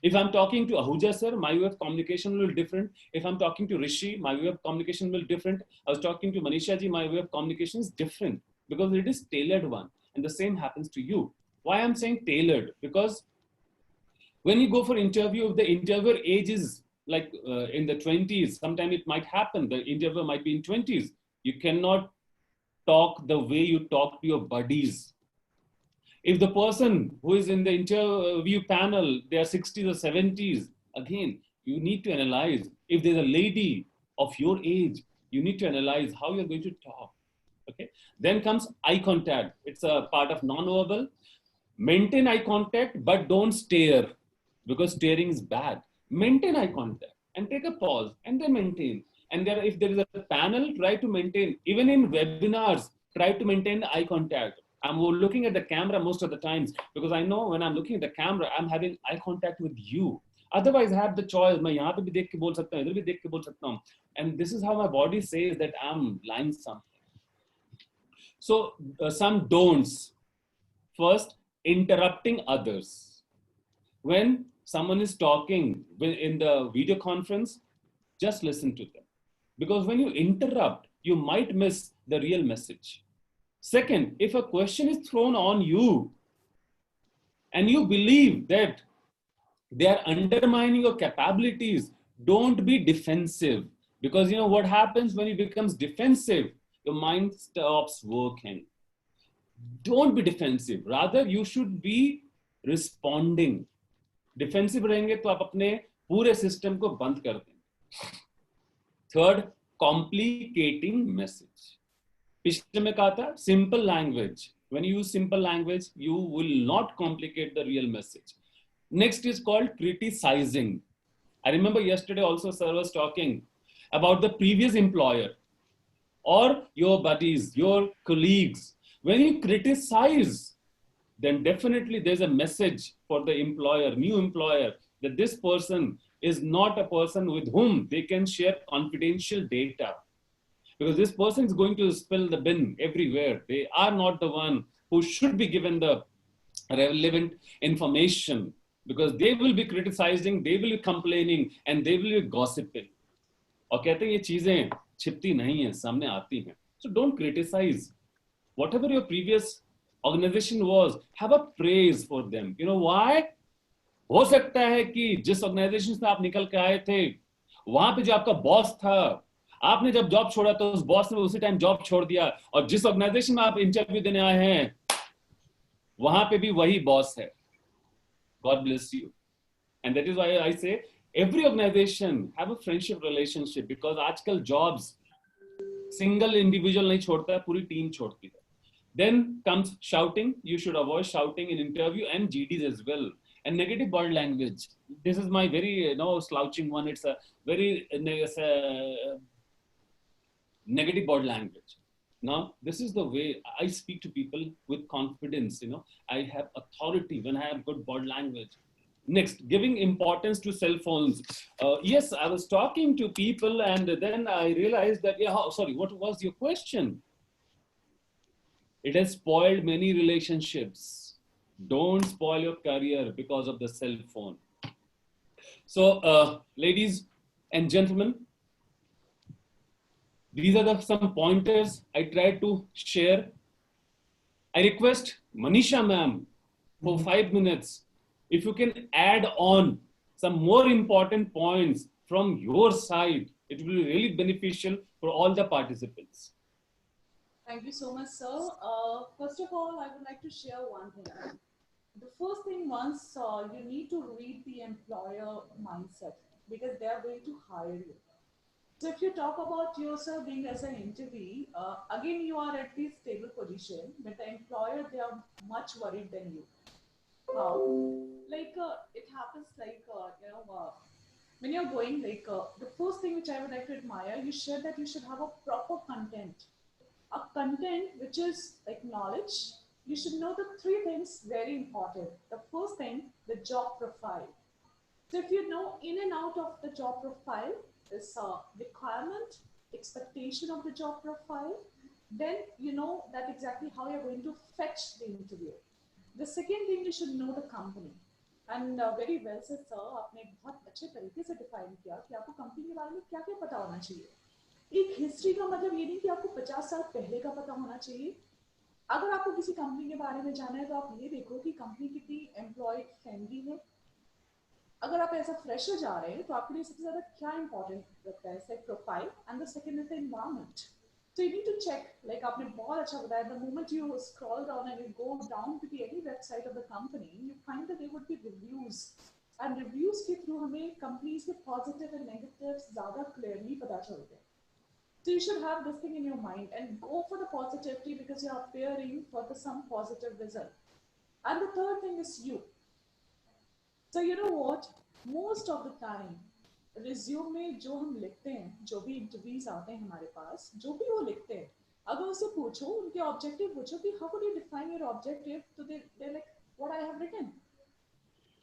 If I'm talking to Ahuja sir, my way of communication will be different. If I'm talking to Rishi, my way of communication will be different. I was talking to Manisha ji, my way of communication is different because it is tailored one. And the same happens to you. Why I'm saying tailored? Because when you go for interview, if the interviewer age is like in the 20s, sometimes it might happen. The interviewer might be in 20s. You cannot talk the way you talk to your buddies. If the person who is in the interview panel, they are 60s or 70s, again, you need to analyze. If there's a lady of your age, you need to analyze how you're going to talk. Okay. Then comes eye contact. It's a part of non-verbal. Maintain eye contact, but don't stare because staring is bad. Maintain eye contact and take a pause and then maintain. And if there is a panel, try to maintain. Even in webinars, try to maintain eye contact. I'm looking at the camera most of the times because I know when I'm looking at the camera, I'm having eye contact with you. Otherwise, I have the choice. मैं यहाँ पे भी देख के बोल सकता हूँ, इधर भी देख के बोल सकता हूँ. And this is how my body says that I'm lying something. So some don'ts. First, interrupting others. When someone is talking in the video conference, just listen to them. Because when you interrupt, you might miss the real message. Second, if a question is thrown on you and you believe that they are undermining your capabilities, don't be defensive. Because you know what happens when it becomes defensive, your mind stops working. Don't be defensive. Rather, you should be responding. Defensive रहेंगे तो आप अपने पूरे system को बंद कर देंगे. Third, complicating message. पिछले में कहा था simple language. When you use simple language, you will not complicate the real message. Next is called criticizing. I remember yesterday also sir was talking about the previous employer or your buddies, your colleagues. When you criticize, then definitely there's a message for the employer, new employer, that this person is not a person with whom they can share confidential data. Because this person is going to spill the bin everywhere. They are not the one who should be given the relevant information, because they will be criticizing, they will be complaining, and they will be gossiping. और कहते हैं ये चीजें छिपती नहीं है, सामने आती हैं. So don't criticize. Whatever your previous organization was, have a praise for them. You know why? हो सकता है कि जिस ऑर्गेनाइजेशन से आप निकल के आए थे, वहां पे जो आपका बॉस था, आपने जब जॉब छोड़ा तो उस बॉस ने उसी टाइम जॉब छोड़ दिया, और जिस ऑर्गेनाइजेशन में आप इंटरव्यू देने आए हैं, वहां पे भी वही बॉस है. God bless you. And that is why I say every organization have a friendship relationship, because आजकल jobs single individual नहीं छोड़ता है, पूरी team छोड़ती है. Then comes shouting. You should avoid shouting in interview and GDs as well. And negative body language. This is my very slouching one. It's a very negative body language. Now, this is the way I speak to people with confidence. I have authority when I have good body language. Next, giving importance to cell phones. Yes, I was talking to people and then I realized that, sorry, what was your question? It has spoiled many relationships. Don't spoil your career because of the cell phone. So, ladies and gentlemen, these are some pointers I tried to share. I request Manisha ma'am for 5 minutes, if you can add on some more important points from your side, it will be really beneficial for all the participants. Thank you so much, sir. First of all, I would like to share one thing. The first thing, once you need to read the employer mindset, because they are going to hire you. So if you talk about yourself being as an interviewee, again, you are at this stable position, but the employer, they are much worried than you. How? It happens when you're going, the first thing which I would like to admire, you shared that you should have a proper content. A content which is like knowledge. You should know the 3 things very important. The first thing, the job profile. So if you know in and out of the job profile, this requirement, expectation of the job profile, then you know that exactly how you're going to fetch the interview. The second thing, you should know the company. And very well said, sir, आपने बहुत अच्छे तरीके से define किया कि आपको company के बारे में क्या-क्या पता होना चाहिए. एक हिस्ट्री का मतलब ये नहीं कि आपको 50 साल पहले का पता होना चाहिए. अगर आपको किसी कंपनी के बारे में जाना है तो आप ये देखो कि कंपनी कितनी एम्प्लॉय फ्रेंडली है. अगर आप ऐसा फ्रेशर जा रहे हैं तो आपके लिए सबसे ज्यादा क्या इंपॉर्टेंट लगता है? Set profile and the second is the environment. So you need to check, like आपने बहुत अच्छा बताया, the moment you scroll down and you go down to any website of the company, you find that there would be reviews. And reviews के through हमें companies के positive and negatives ज़्यादा clearly पता चलते हैं. So you should have this thing in your mind and go for the positivity, because you are appearing for some positive result. And the third thing is you. So you know what? Most of the time, resume में जो हम लिखते हैं, जो भी interviews आते हैं हमारे पास, जो भी वो लिखते हैं, अगर उससे पूछो, उनके ऑब्जेक्टिव पूछो कि how would you define your objective, तो they like what I have written.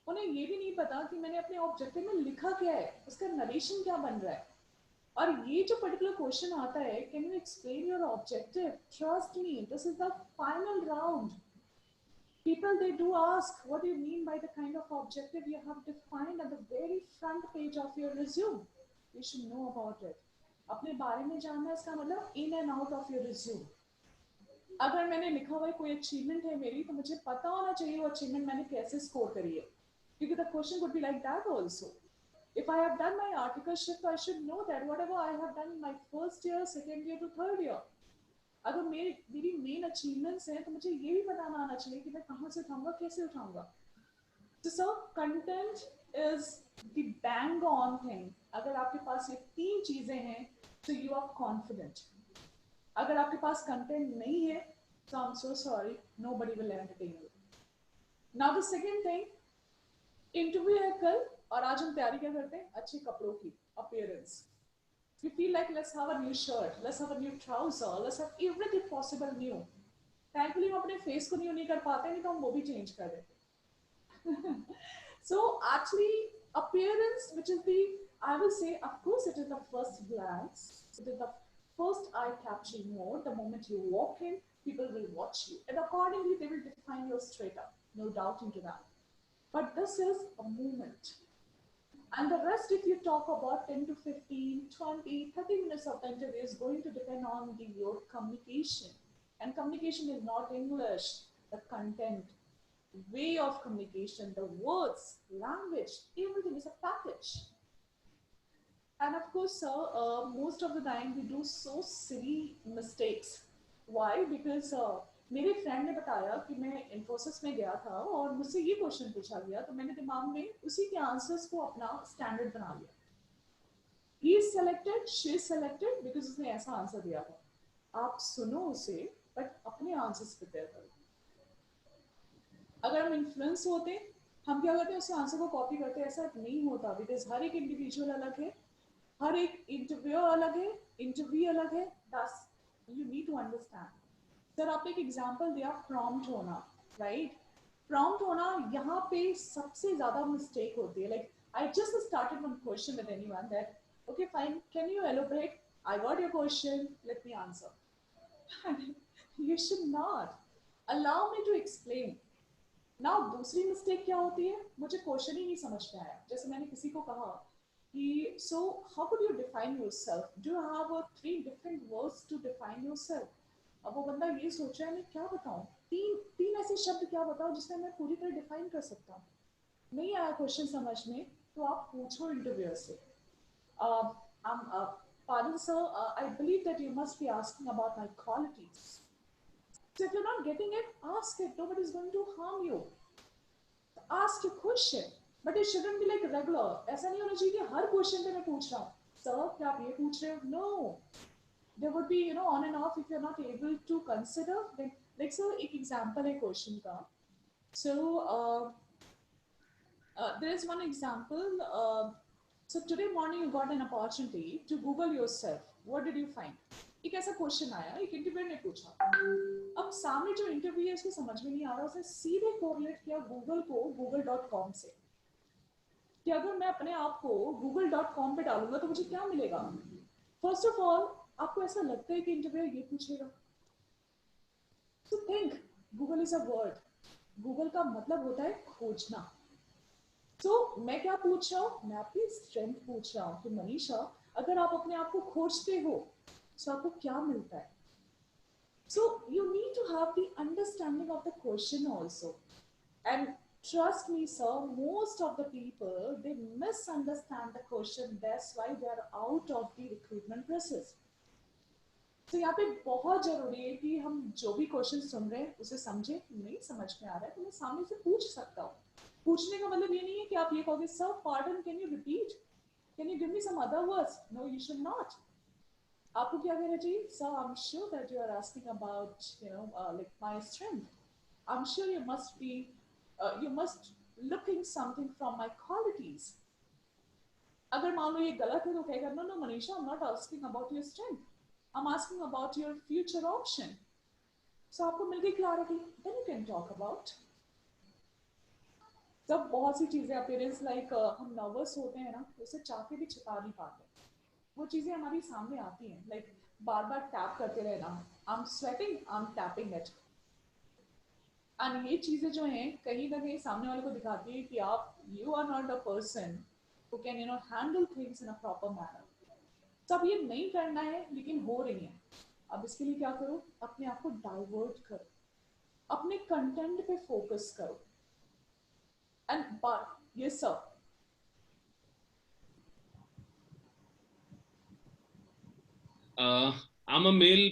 उन्हें ये भी नहीं पता कि मैंने अपने ऑब्जेक्टिव में लिखा क्या है, उसका नरेशन क्या बन रहा है. और ये जो पर्टिकुलर क्वेश्चन आता है, can you explain your objective, trust me, this is the final round. People, they do ask, what do you mean by the kind of objective you have defined at the very front page of your resume? You should know about it. अपने बारे में जानना, इसका मतलब in and out of your resume. अगर मैंने लिखा हुआ कोई अचीवमेंट है मेरी, तो मुझे पता होना चाहिए वो अचीवमेंट मैंने कैसे स्कोर करी है, क्योंकि the question would be like that also. If I have done my articleship, I should know that whatever I have done in my first year, second year to third year. अगर मेरी main achievements हैं, तो मुझे ये भी बताना आना चाहिए कि मैं कहाँ से उठाऊंगा, कैसे उठाऊंगा. तो sir, content is the bang on thing. अगर आपके पास ये 3 चीजें हैं, तो यू आर कॉन्फिडेंट. अगर आपके पास कंटेंट नहीं है, तो I am so sorry, nobody will entertain you. Now the second thing, interview है कल और आज हम तैयारी क्या करते हैं? अच्छे कपड़ों की, appearance. We feel like let's have a new shirt, let's have a new trouser, let's have everything possible new. Thankfully हम अपने face को new नहीं कर पाते, नहीं तो हम वो भी change कर देते. So actually appearance, which is the, I will say, of course it is the first glance, it is the first eye catching mode. The moment you walk in, people will watch you and accordingly they will define your straight up, no doubt into that. But this is a movement. And the rest, if you talk about 10 to 15, 20, 30 minutes of the interview is going to depend on your communication. And communication is not English, the content, way of communication, the words, language, everything is a package. And of course, sir, most of the time we do so silly mistakes. Why? Because मेरे friend ने बताया कि मैं इन्फोसिस में गया था और मुझसे ये क्वेश्चन पूछा गया तो मैंने दिमाग में उसी के आंसर्स को अपना स्टैंडर्ड बना लिया. He is selected, she is selected because उसने ऐसा आंसर दिया था. आप सुनो उसे, बट अपने आंसर्स प्रिपेयर करो. अगर हम इन्फ्लुएंस होते हम क्या करते हैं, उससे आंसर को कॉपी करते हैं. ऐसा नहीं होता, बिकॉज हर एक इंडिविजुअल अलग है, हर एक इंटरव्यू अलग है, इंटरव्यू अलग है. Thus you need to understand. Sir आपने एक एग्जांपल दिया प्रॉम्प्ट होना, राइट? प्रॉम्प्ट होना यहाँ पे सबसे ज्यादा मिस्टेक होती है. Like I just started one question with anyone that okay fine, can you elaborate, I got your question, let me answer. You should not, allow me to explain. Now दूसरी mistake क्या होती है, मुझे question ही नहीं समझ में आया. जैसे मैंने किसी को कहा कि so how could you define yourself, do you have 3 different words to define yourself. अब वो बंदा ये सोच रहा है मैं क्या बताऊं, तीन ऐसे शब्द क्या बताऊं जिसमें मैं पूरी तरह डिफाइन कर सकता हूँ. नहीं आया क्वेश्चन समझ में तो आप पूछो इंटरव्यूअर से. Pardon sir, I believe that you must be asking about my qualities. So if you're not getting it, ask it. Nobody is going to harm you. Ask a question, but it shouldn't be like regular. ऐसा नहीं होना चाहिए कि हर question पे मैं पूछ रहा हूँ सर क्या आप ये पूछ रहे हो. No. There would be, on and off if you're not able to consider. Then, like, so, एक example है question का. So, there is one example. So today morning you got an opportunity to Google yourself. What did you find? एक ऐसा question आया, एक interviewer ने पूछा. अब सामने जो इंटरव्यू है उसको समझ में नहीं आ रहा, उसने सीधे कोरिलेट किया गूगल को google.com से कि अगर मैं अपने आप को google.com पे डालूंगा तो मुझे क्या मिलेगा. फर्स्ट ऑफ ऑल आपको ऐसा लगता है कि इंटरव्यूअर ये पूछेगा. So think, Google is a word. Google का मतलब होता है खोजना. सो मैं क्या पूछ रहा हूँ, मैं आपकी स्ट्रेंथ पूछ रहा हूँ कि मनीषा अगर आप अपने आप को खोजते हो तो आपको क्या मिलता है. So you need to have the understanding of the question also. And trust me sir, most of the people they misunderstand the question. That's why they are out of the recruitment process. तो यहाँ पे बहुत जरूरी है कि हम जो भी क्वेश्चन सुन रहे हैं उसे समझे. नहीं समझ में आ रहा है तो मैं सामने से पूछ सकता हूँ. पूछने का मतलब ये नहीं है कि आप ये कहोगे sir pardon can you repeat, can you give me some other words. No you should not. आपको क्या कहना चाहिए, sir I am sure that you are asking about like my strength. I am sure you must be you must looking something from my qualities. अगर मान लो ये गलत है तो कहेगा no no Manisha, I'm not asking about your strength, I'm asking about your future option. So आपको मिल गई clarity, then you can talk about. जब बहुत सी चीजें appearance like हम nervous होते हैं ना, उसे चाह के भी छिपा नहीं पाते. वो चीजें हमारी सामने आती हैं, like बार बार टैप करते रहना. I'm sweating, I'm tapping it. And ये चीजें जो हैं कहीं ना कहीं सामने वाले को दिखाती है कि आप you are not a person who can handle things in a proper manner. तो अब ये नहीं करना है लेकिन हो रही है. अब इसके लिए क्या करो, अपने आप को डाइवर्ट करो, अपने कंटेंट पे फोकस करो. And but yes sir, I'm a male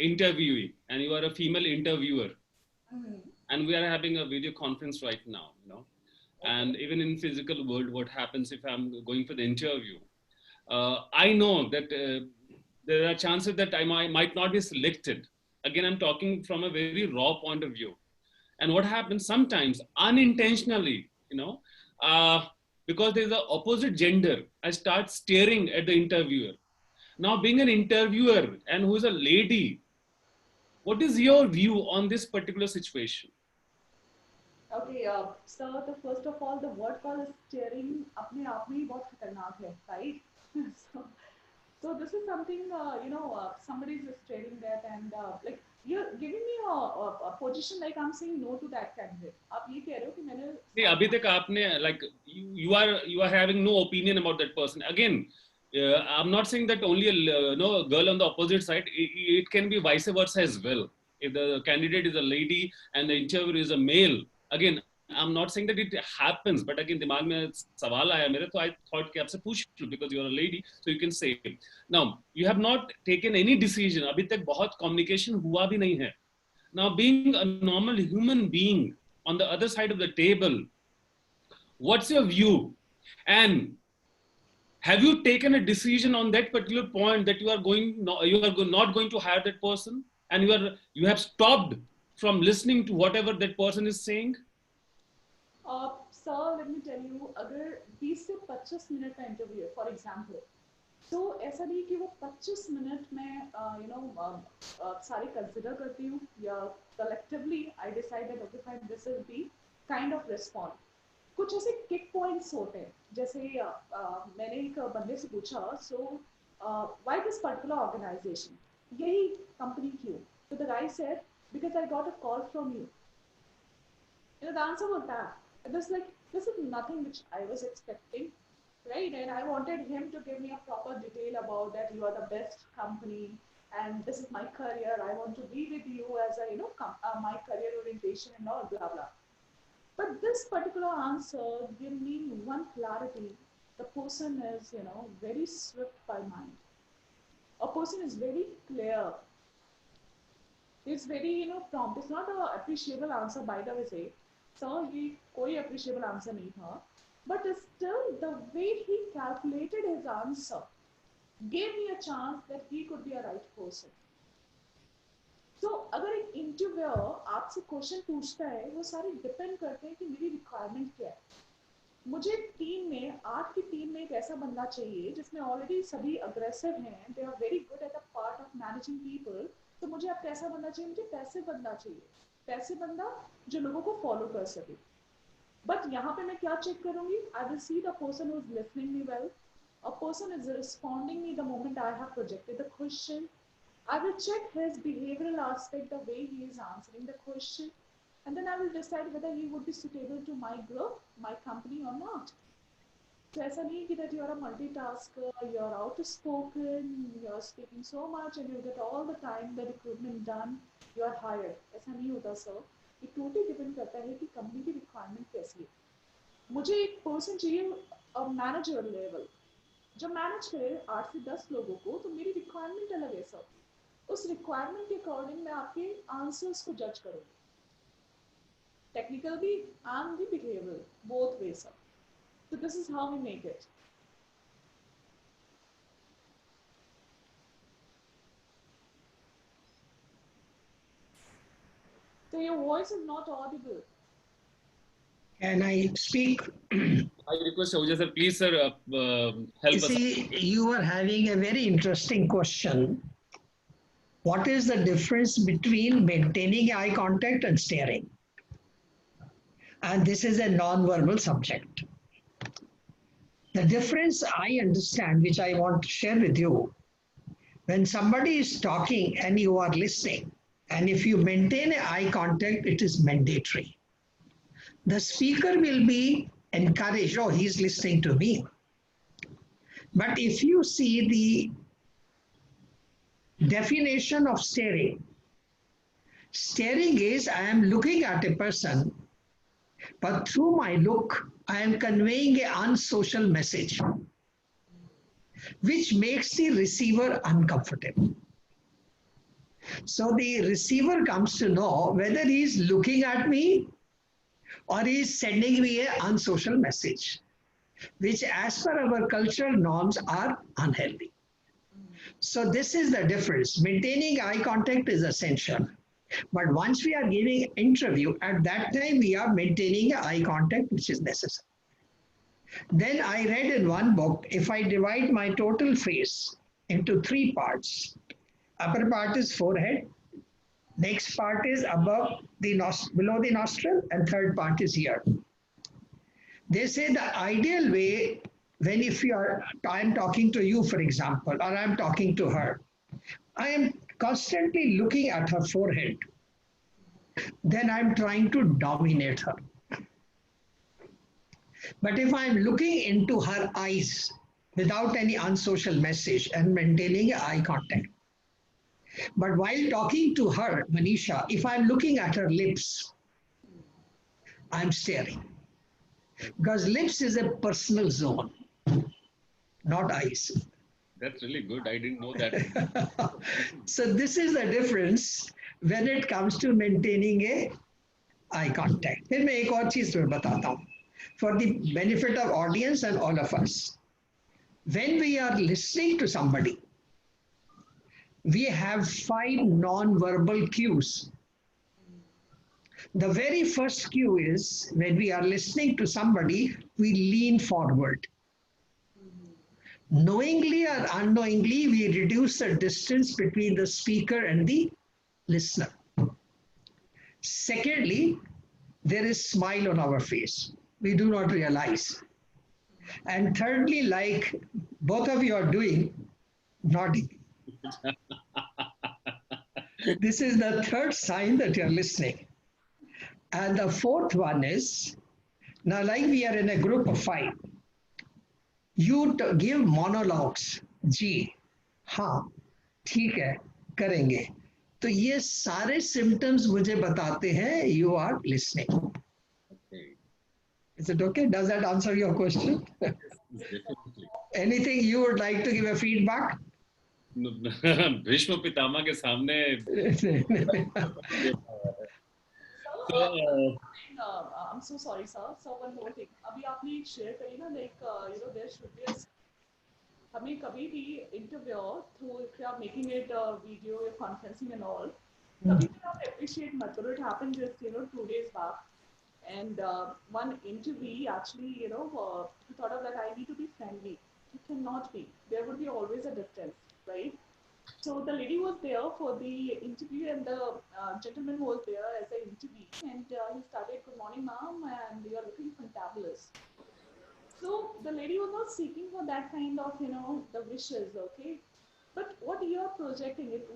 interviewee and you are a female interviewer. And we are having a video conference right now, and even in physical world, what happens if I'm going for the interview? I know that there are chances that I might not be selected. Again, I'm talking from a very raw point of view. And what happens sometimes unintentionally, because there's the opposite gender, I start staring at the interviewer. Now, being an interviewer and who is a lady, what is your view on this particular situation? Okay, so the first of all, the word called staring अपने आप में ही बहुत खतरनाक है, right? so, so this is something somebody is staring that and like you're giving me a position like I'm saying no to that candidate. आप ये कह रहे हो कि मैंने See, अभी तक आपने like you are having no opinion about that person. Again, I'm not saying that only a girl on the opposite side. It can be vice versa as well. If the candidate is a lady and the interviewer is a male, again, I'm not saying that it happens. But again, दिमाग में सवाल आया मेरे, तो I thought कि आपसे पूछ लूं because you are a lady, so you can say. Now, you have not taken any decision. अभी तक बहुत communication हुआ भी नहीं है. Now, being a normal human being on the other side of the table, what's your view? And have you taken a decision on that particular point that you are not going to hire that person, and you have stopped from listening to whatever that person is saying? Sir, let me tell you, अगर 20 से 25 minute का interview है, for example, तो ऐसा नहीं कि वो 25 minute में सारे कंसिडर करती हूँ या collectively I decide that okay fine this is the kind of respond. कुछ ऐसे किक पॉइंट्स होते हैं, जैसे मैंने एक बंदे से पूछा, so why this particular organization, यही कंपनी क्यों? तो the guy said because I got a call from you. The answer was that. It was like, this is nothing which I was expecting, right? And I wanted him to give me a proper detail about that you are the best company and this is my career. I want to be with you as a, my career orientation and all, blah, blah. But this particular answer gave me one clarity. The person is, very swift by mind. A person is very clear. It's very, prompt. It's not an appreciable answer, by the way. So ये कोई appreciable answer नहीं था, but still the way he calculated his answer gave me a chance that he could be a right person. So अगर एक interviewer आपसे question पूछता है, वो सारे depend करते हैं कि मेरी requirement क्या है. मुझे टीम में 8 की टीम में एक ऐसा बंदा चाहिए जिसमें ऑलरेडी सभी अग्रेसिव हैं, they are very good at a part of managing people. तो मुझे अब कैसा बंदा चाहिए? मुझे पैसे बंदा चाहिए, पैसे बंदा जो लोगों को फॉलो कर सके. बट यहाँ पे मैं क्या चेक करूंगी? I will see the person who is listening me well, a person is responding me the moment I have projected the question. I will check his behavioural aspect, the way he is answering the question, and then I will decide whether he would be suitable to my group, my company और not. So ऐसा नहीं कि that you are a multitasker, you are outspoken, you are speaking so much and you get all the time the recruitment done, you are hired. ऐसा नहीं होता sir. ये totally depend करता है कि कंपनी की रिक्वायरमेंट कैसी है. मुझे एक पर्सन चाहिए मैनेजर लेवल जो मैनेज करे 8 से 10 लोगों को, तो मेरी रिक्वायरमेंट अलग है सर. उस रिक्वायरमेंट के अकॉर्डिंग मैं आपके आंसर्स को जज करूँगी, टेक्निकल भी एंड भी behavioural, both way sir. So this is how we make it. So your voice is not audible. Can I speak? I request Ahuja sir, please sir, help us. See, you are having a very interesting question. What is the difference between maintaining eye contact and staring? And this is a non-verbal subject. The difference I understand, which I want to share with you, when somebody is talking and you are listening, and if you maintain eye contact, it is mandatory. The speaker will be encouraged, oh, he's listening to me. But if you see the definition of staring, staring is I am looking at a person, but through my look, I am conveying an unsocial message, which makes the receiver uncomfortable. So the receiver comes to know whether he is looking at me or he is sending me an unsocial message, which as per our cultural norms are unhealthy. So this is the difference. Maintaining eye contact is essential. But once we are giving interview, at that time we are maintaining eye contact, which is necessary. Then I read in one book, if I divide my total face into three parts, upper part is forehead, next part is above the below the nostril, and third part is here. They say the ideal way, when if you are, I'm talking to you, for example, or I'm talking to her, I am constantly looking at her forehead. Then I'm trying to dominate her. But if I'm looking into her eyes without any unsocial message and maintaining eye contact, but while talking to her, Manisha, if I'm looking at her lips, I'm staring. Because lips is a personal zone, not eyes. That's really good. I didn't know that. So this is the difference when it comes to maintaining a eye contact. फिर मैं एक और चीज तुम्हें बताता हूँ. For the benefit of audience and all of us, when we are listening to somebody, we have 5 non-verbal cues. The very first cue is when we are listening to somebody, we lean forward. Knowingly or unknowingly, we reduce the distance between the speaker and the listener. Secondly, there is smile on our face. We do not realize. And thirdly, like both of you are doing, nodding. This is the third sign that you're listening. And the fourth one is, now like we are in a group of 5, you give monologues. जी, हाँ, ठीक है, करेंगे. तो ये सारे symptoms मुझे बताते हैं you are listening. Okay. Is it okay? Does that answer your question? Definitely. Anything you would like to give a feedback? Bhishma Pitamah के सामने So, I'm so sorry, sir. So one more thing. अभी आपने एक share करी ना, like there should be a हमें कभी भी interview through if you are making it a video, you're conferencing and all. कभी भी आप appreciate मत करो. It happened just 2 days back, and one interviewee actually he thought of that I need to be friendly. It cannot be. There would be always a distance, right? So the lady was there for the interview, and the gentleman was there as an interviewee, and he started, "Good morning, ma'am, and you are looking fantabulous." So the lady was not seeking for that kind of the wishes, okay? But what you are projecting it,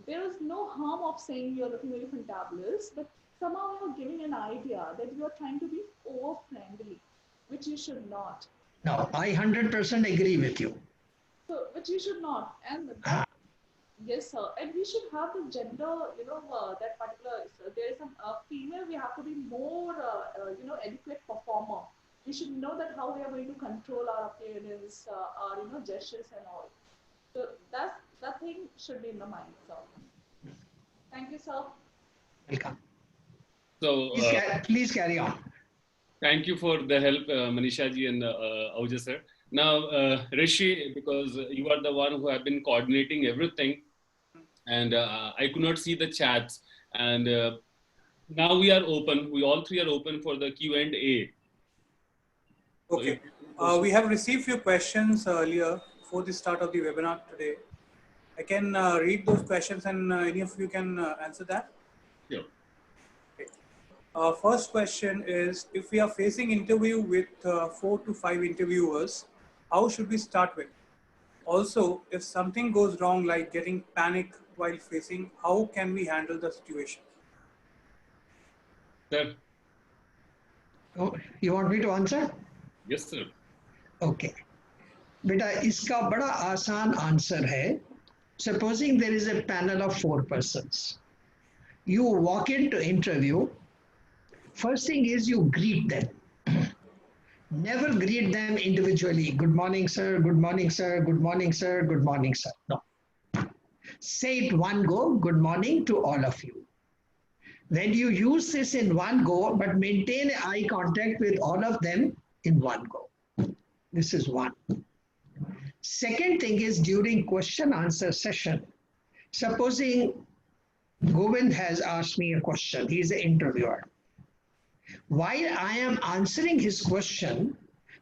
there is no harm of saying you are looking very fantabulous, but somehow you are giving an idea that you are trying to be over friendly, which you should not. No, I 100% agree with you. So, which you should not, and that, yes, sir. And we should have the gender, that particular, so there is some female, we have to be more, adequate performer. We should know that how we are going to control our appearance, our, gestures and all. So that thing should be in the mind, sir. Thank you, sir. Welcome. So Please carry on. thank you for the help, Manisha ji and Ahuja sir. Now, Rishi, because you are the one who have been coordinating everything, and I could not see the chats, and now we are open. We all three are open for the Q&A. Okay. We have received few questions earlier before the start of the webinar today. I can read those questions, and any of you can answer that. Sure. First question is, if we are facing interview with 4 to 5 interviewers, how should we start with? Also, if something goes wrong, like getting panic while facing, how can we handle the situation? Sir. Oh, you want me to answer? Yes, sir. Okay. बेटा इसका बड़ा आसान answer है. Supposing there is a panel of 4 persons. You walk into interview. First thing is you greet them. Never greet them individually. Good morning, sir. Good morning, sir. Good morning, sir. Good morning, sir. No. Say it one go. Good morning to all of you. When you use this in one go, but maintain eye contact with all of them in one go. This is one. Second thing is during question answer session. Supposing Govind has asked me a question. He is the interviewer. While I am answering his question,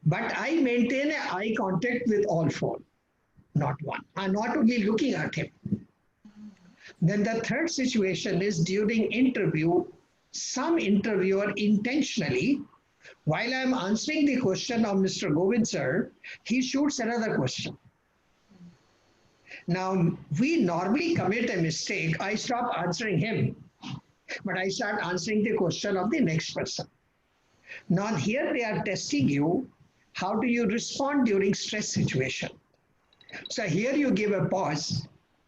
But I maintain an eye contact with all four, not one. I'm not only looking at him. Then the third situation is during interview, some interviewer intentionally, while I'm answering the question of Mr. Govind sir, he shoots another question. Now, we normally commit a mistake. I stop answering him, but I start answering the question of the next person. Now, here they are testing you. How do you respond during stress situation? So here you give a pause.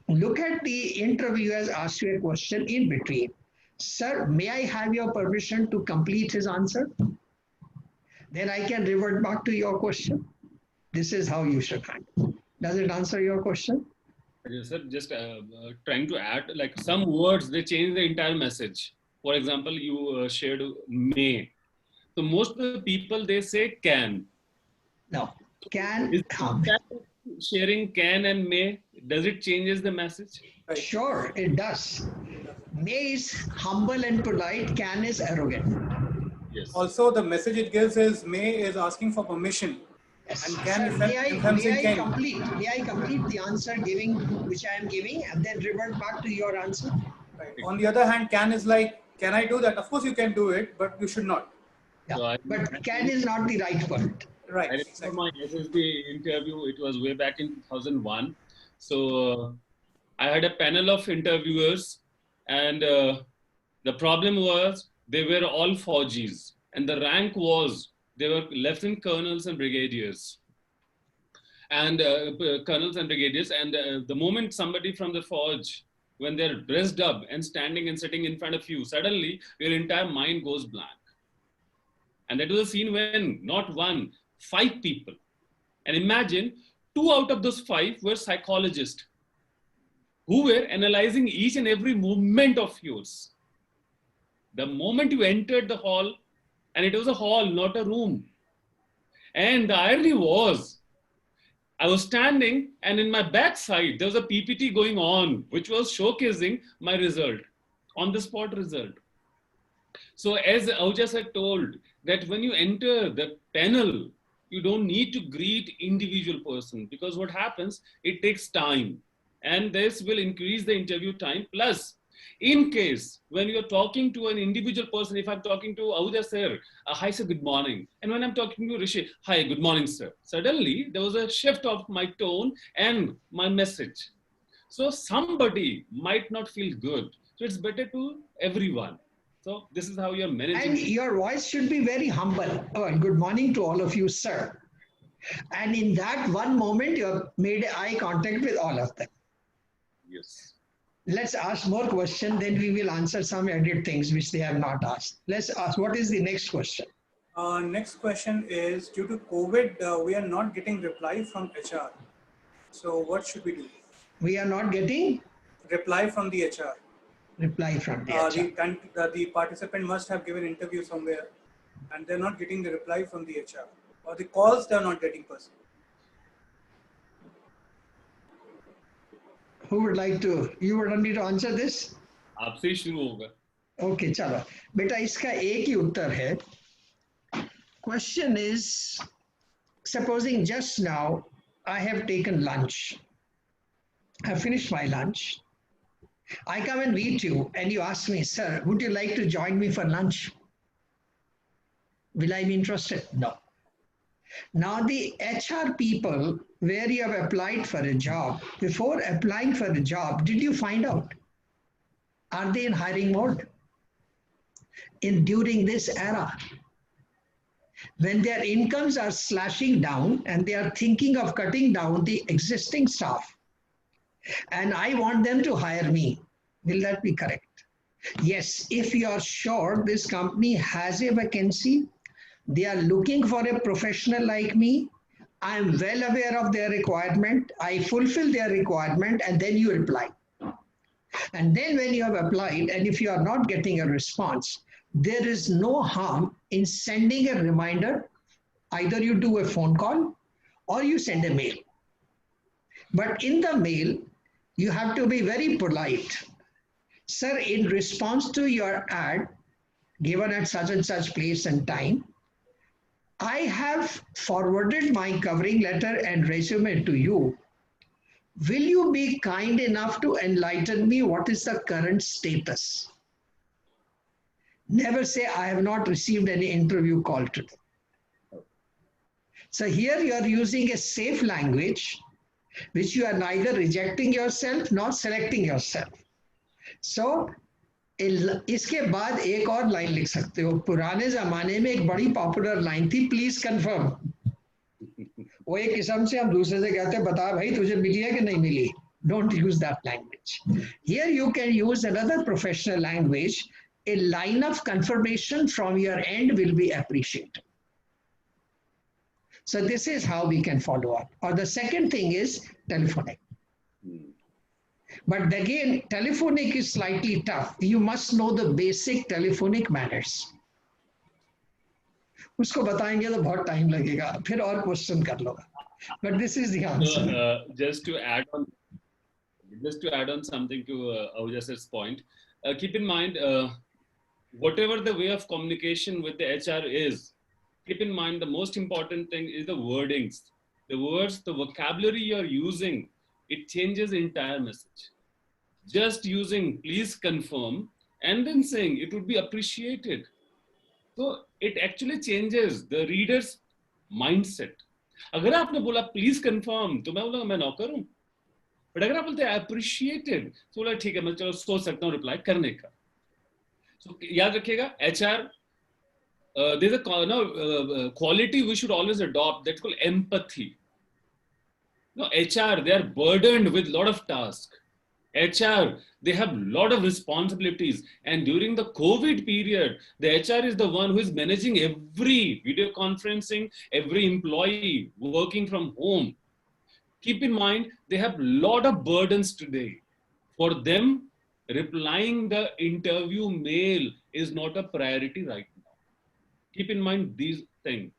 Look at the interviewer has asked you a question in between. Sir, may I have your permission to complete his answer? Then I can revert back to your question. This is how you should handle. Does it answer your question? Yes, sir. Just trying to add, like some words, they change the entire message. For example, you shared may. So most of the people, they say can. No. Can Is come. sharing can and may, does it changes the message? Right. Sure, it does. May is humble and polite. Can is arrogant. Yes. Also, the message it gives is may is asking for permission. Yes. And can Sir, enhancing may I can. complete the answer giving which I am giving and then revert back to your answer? Right. On the other hand, can is like, can I do that? Of course you can do it, but you should not. Yeah. So But can is not the right word. Right. I remember Exactly. my SSB interview, it was way back in 2001. So I had a panel of interviewers, and the problem was they were all 4Gs, and the rank was they were lieutenant colonels and brigadiers. And colonels and brigadiers, and the moment somebody from the forge, when they're dressed up and standing and sitting in front of you, suddenly your entire mind goes blank. And that was a scene when not one, 5 people. And imagine 2 out of those 5 were psychologists who were analyzing each and every movement of yours. The moment you entered the hall, and it was a hall, not a room. And the irony was, I was standing, and in my backside, there was a PPT going on, which was showcasing my result, on the spot result. So as Ahuja had told, that when you enter the panel, you don't need to greet individual person, because what happens, it takes time, and this will increase the interview time. Plus, in case when you're talking to an individual person, if I'm talking to Ahuja sir, hi sir, good morning. And when I'm talking to Rishi, hi, good morning sir. Suddenly, there was a shift of my tone and my message. So somebody might not feel good. So it's better to everyone. So this is how you're managing. And your voice should be very humble. Oh, good morning to all of you, sir. And in that one moment, you have made eye contact with all of them. Yes. Let's ask more questions, then we will answer some added things which they have not asked. Let's ask, what is the next question? Next question is, due to COVID, we are not getting reply from HR. So what should we do? We are not getting Reply from the HR. reply from the HR. The participant must have given interview somewhere, and they're not getting the reply from the HR, or the calls they're not getting person. Who would like to, you would need to answer this? आपसे ही शुरू होगा. Okay, चलो बेटा इसका एक ही उत्तर है. Question is, supposing just now I have taken lunch, I have finished my lunch, I come and meet you and you ask me, sir, would you like to join me for lunch? Will I be interested? No. Now the HR people, where you have applied for a job, before applying for the job, did you find out? Are they in hiring mode? During this era, when their incomes are slashing down and they are thinking of cutting down the existing staff, and I want them to hire me, will that be correct? Yes, if you are sure this company has a vacancy, they are looking for a professional like me, I am well aware of their requirement, I fulfill their requirement, and then you apply. And then when you have applied, and if you are not getting a response, there is no harm in sending a reminder. Either you do a phone call or you send a mail. But in the mail, you have to be very polite. Sir, in response to your ad given at such and such place and time, I have forwarded my covering letter and resume to you. Will you be kind enough to enlighten me what is the current status? Never say, I have not received any interview call today. So here you are using a safe language, which you are neither rejecting yourself nor selecting yourself. So इसके बाद एक और line लिख सकते हो. पुराने जमाने में एक बड़ी पॉपुलर लाइन थी, प्लीज कंफर्म. वो एक किस्म से हम दूसरे से कहते हैं, बता भाई तुझे मिली है कि नहीं मिली. Don't use that language. Here you can use another professional language. A line of confirmation from your end will be appreciated. So this is how we can follow up. Or the second thing is telephonic. But again, telephonic is slightly tough. You must know the basic telephonic manners. उसको बताएंगे तो बहुत time लगेगा, फिर और question कर लो. But this is the answer. So, just to add on something to Ahuja's point, keep in mind, whatever the way of communication with the HR is, keep in mind the most important thing is the wordings, the words, the vocabulary you're using. It changes the entire message. Just using please confirm and then saying it would be appreciated. So it actually changes the reader's mindset. अगर आपने बोला please confirm, तो मैं बोला मैं नौकर हूँ. But अगर आप बोलते हैं appreciated, तो बोला ठीक है मैं चलो सोच सकता हूँ reply करने का. So याद रखिएगा HR, there's a quality we should always adopt that's called empathy. No, HR, they are burdened with a lot of tasks. HR, they have a lot of responsibilities. And during the COVID period, the HR is the one who is managing every video conferencing, every employee working from home. Keep in mind, they have a lot of burdens today. For them, replying the interview mail is not a priority right now. Keep in mind these things.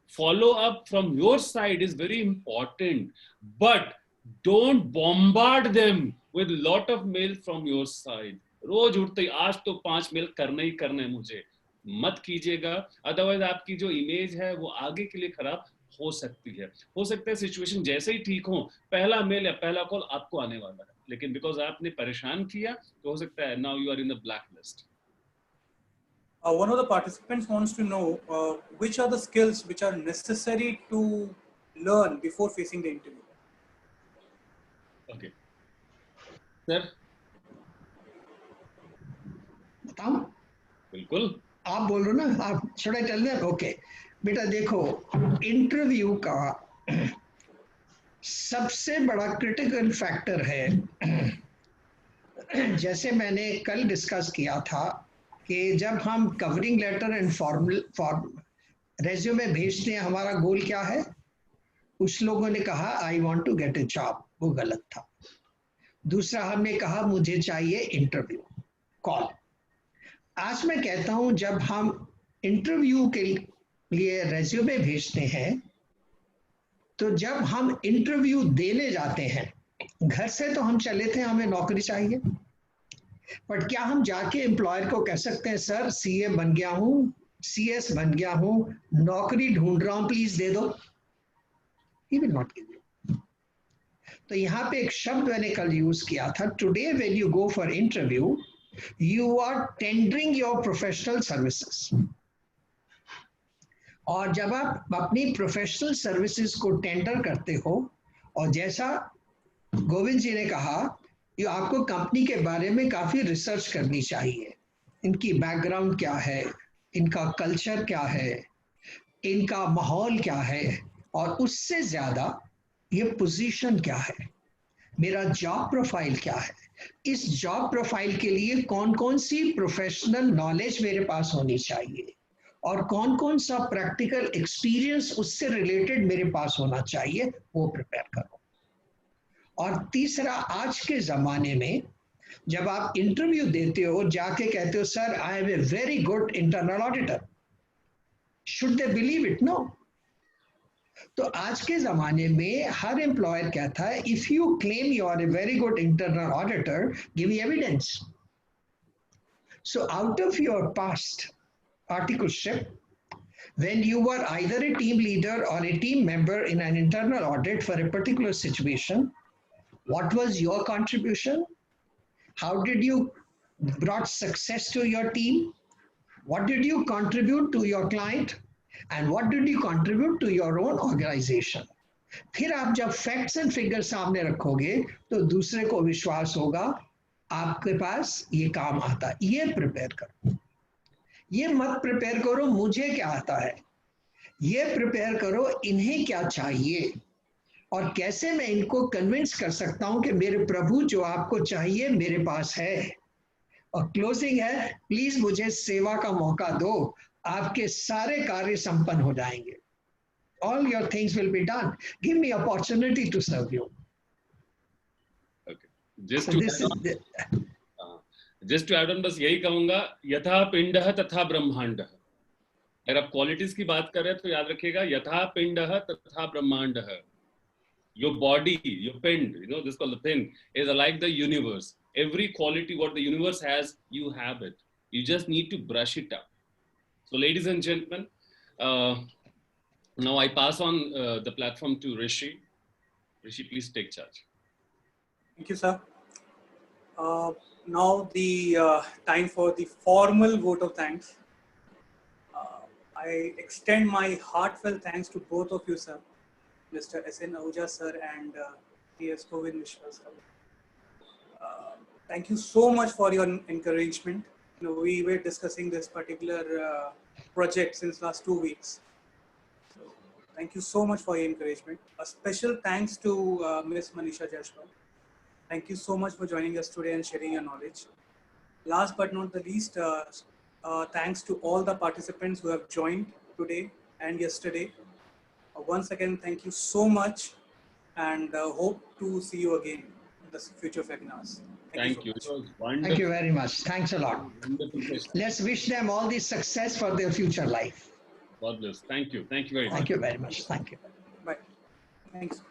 Follow up from your side is very important, but don't bombard them with a lot of mail from your side. रोज उठते ही आज तो 5 mail करने ही करने मुझे, मत कीजिएगा. Otherwise आपकी जो इमेज है वो आगे के लिए खराब हो सकती है. हो सकता है सिचुएशन जैसे ही ठीक हो, पहला मेल या पहला कॉल आपको आने वाला है, लेकिन बिकॉज आपने परेशान किया तो हो सकता है now you are in the blacklist. One of the participants wants to know which are the skills which are necessary to learn before facing the interview. Okay. Sir? बताऊं? बिल्कुल. आप बोल रहे हो ना, आप should I tell them? Okay. बेटा देखो, इंटरव्यू का सबसे बड़ा क्रिटिकल फैक्टर है, जैसे मैंने कल डिस्कस किया था कि जब हम covering letter and form resume भेजते हैं, हमारा गोल क्या है? कुछ लोगों ने कहा I want to get a job, वो गलत था. दूसरा हमने कहा मुझे चाहिए इंटरव्यू कॉल. आज मैं कहता हूं जब हम इंटरव्यू के लिए रेज्यूमे भेजते हैं, तो जब हम इंटरव्यू देने जाते हैं, घर से तो हम चले थे हमें नौकरी चाहिए, बट क्या हम जाके एम्प्लॉयर को कह सकते हैं सर सीए बन गया हूं, सीएस बन गया हूं, नौकरी ढूंढ रहा हूं, प्लीज दे दो? He will not give you. तो यहाँ पे एक शब्द मैंने कल यूज किया था, today when you go for interview you are tendering your professional services. और जब आप अपनी प्रोफेशनल सर्विसेज को टेंडर करते हो, और जैसा गोविंद जी ने कहा, ये आपको कंपनी के बारे में काफी रिसर्च करनी चाहिए. इनकी बैकग्राउंड क्या है, इनका कल्चर क्या है, इनका माहौल क्या है, और उससे ज्यादा ये पोजीशन क्या है, मेरा जॉब प्रोफाइल क्या है, इस जॉब प्रोफाइल के लिए कौन कौन सी प्रोफेशनल नॉलेज मेरे पास होनी चाहिए, और कौन कौन सा प्रैक्टिकल एक्सपीरियंस उससे रिलेटेड मेरे पास होना चाहिए, वो प्रिपेयर करो. और तीसरा, आज के जमाने में जब आप इंटरव्यू देते हो, जाके कहते हो sir I have a very good internal auditor, should they believe it? No. तो आज के जमाने में हर एम्प्लॉयर कहता है if you claim you are a very good internal auditor, give me evidence. So out of your past articleship, When you were either a team leader or a team member in an internal audit for a particular situation, what was your contribution? How did you brought success to your team? What did you contribute to your client? And what did you contribute to your own organization? फिर आप जब facts and figure सामने रखोगे तो दूसरे को विश्वास होगा आपके पास ये काम आता है। ये प्रिपेयर करो, ये मत प्रिपेयर करो मुझे क्या आता है, ये प्रिपेयर करो इन्हें क्या चाहिए और कैसे मैं इनको कन्विंस कर सकता हूं कि मेरे प्रभु जो आपको चाहिए मेरे पास है। और क्लोजिंग है, प्लीज मुझे सेवा का मौका दो, आपके सारे कार्य संपन्न हो जाएंगे। All your things will be done. Give me opportunity to serve you. Okay. Just So to this add is on, the, just to add on, बस यही कहूंगा, यथा पिंडः तथा ब्रह्मांडः। अगर आप क्वालिटीज की बात कर रहे हैं तो याद रखिएगा, यथा पिंडः तथा ब्रह्मांडः। Your body, your pind, you know, this is called the pin, is like the universe. Every quality what the universe has, you have it. You just need to brush it up. So, ladies and gentlemen, now I pass on the platform to Rishi. Rishi, please take charge. Thank you, sir. Now the time for the formal vote of thanks. I extend my heartfelt thanks to both of you, sir, Mr. S.N. Ahuja, sir, and T.S. Govind Mishra, sir. Thank you so much for your encouragement. You know, we were discussing this particular project since last 2 weeks. So, thank you so much for your encouragement. A special thanks to Ms. Manisha Jaiswal. Thank you so much for joining us today and sharing your knowledge. Last but not the least, thanks to all the participants who have joined today and yesterday. Once again, thank you so much and hope to see you again in the future webinars. Thank you. It was wonderful. thank you very much. Thanks a lot. Wonderful session. Let's wish them all the success for their future life. God bless. Thank you. Thank you very much. Thank you very much. Thank you. Bye. Thanks.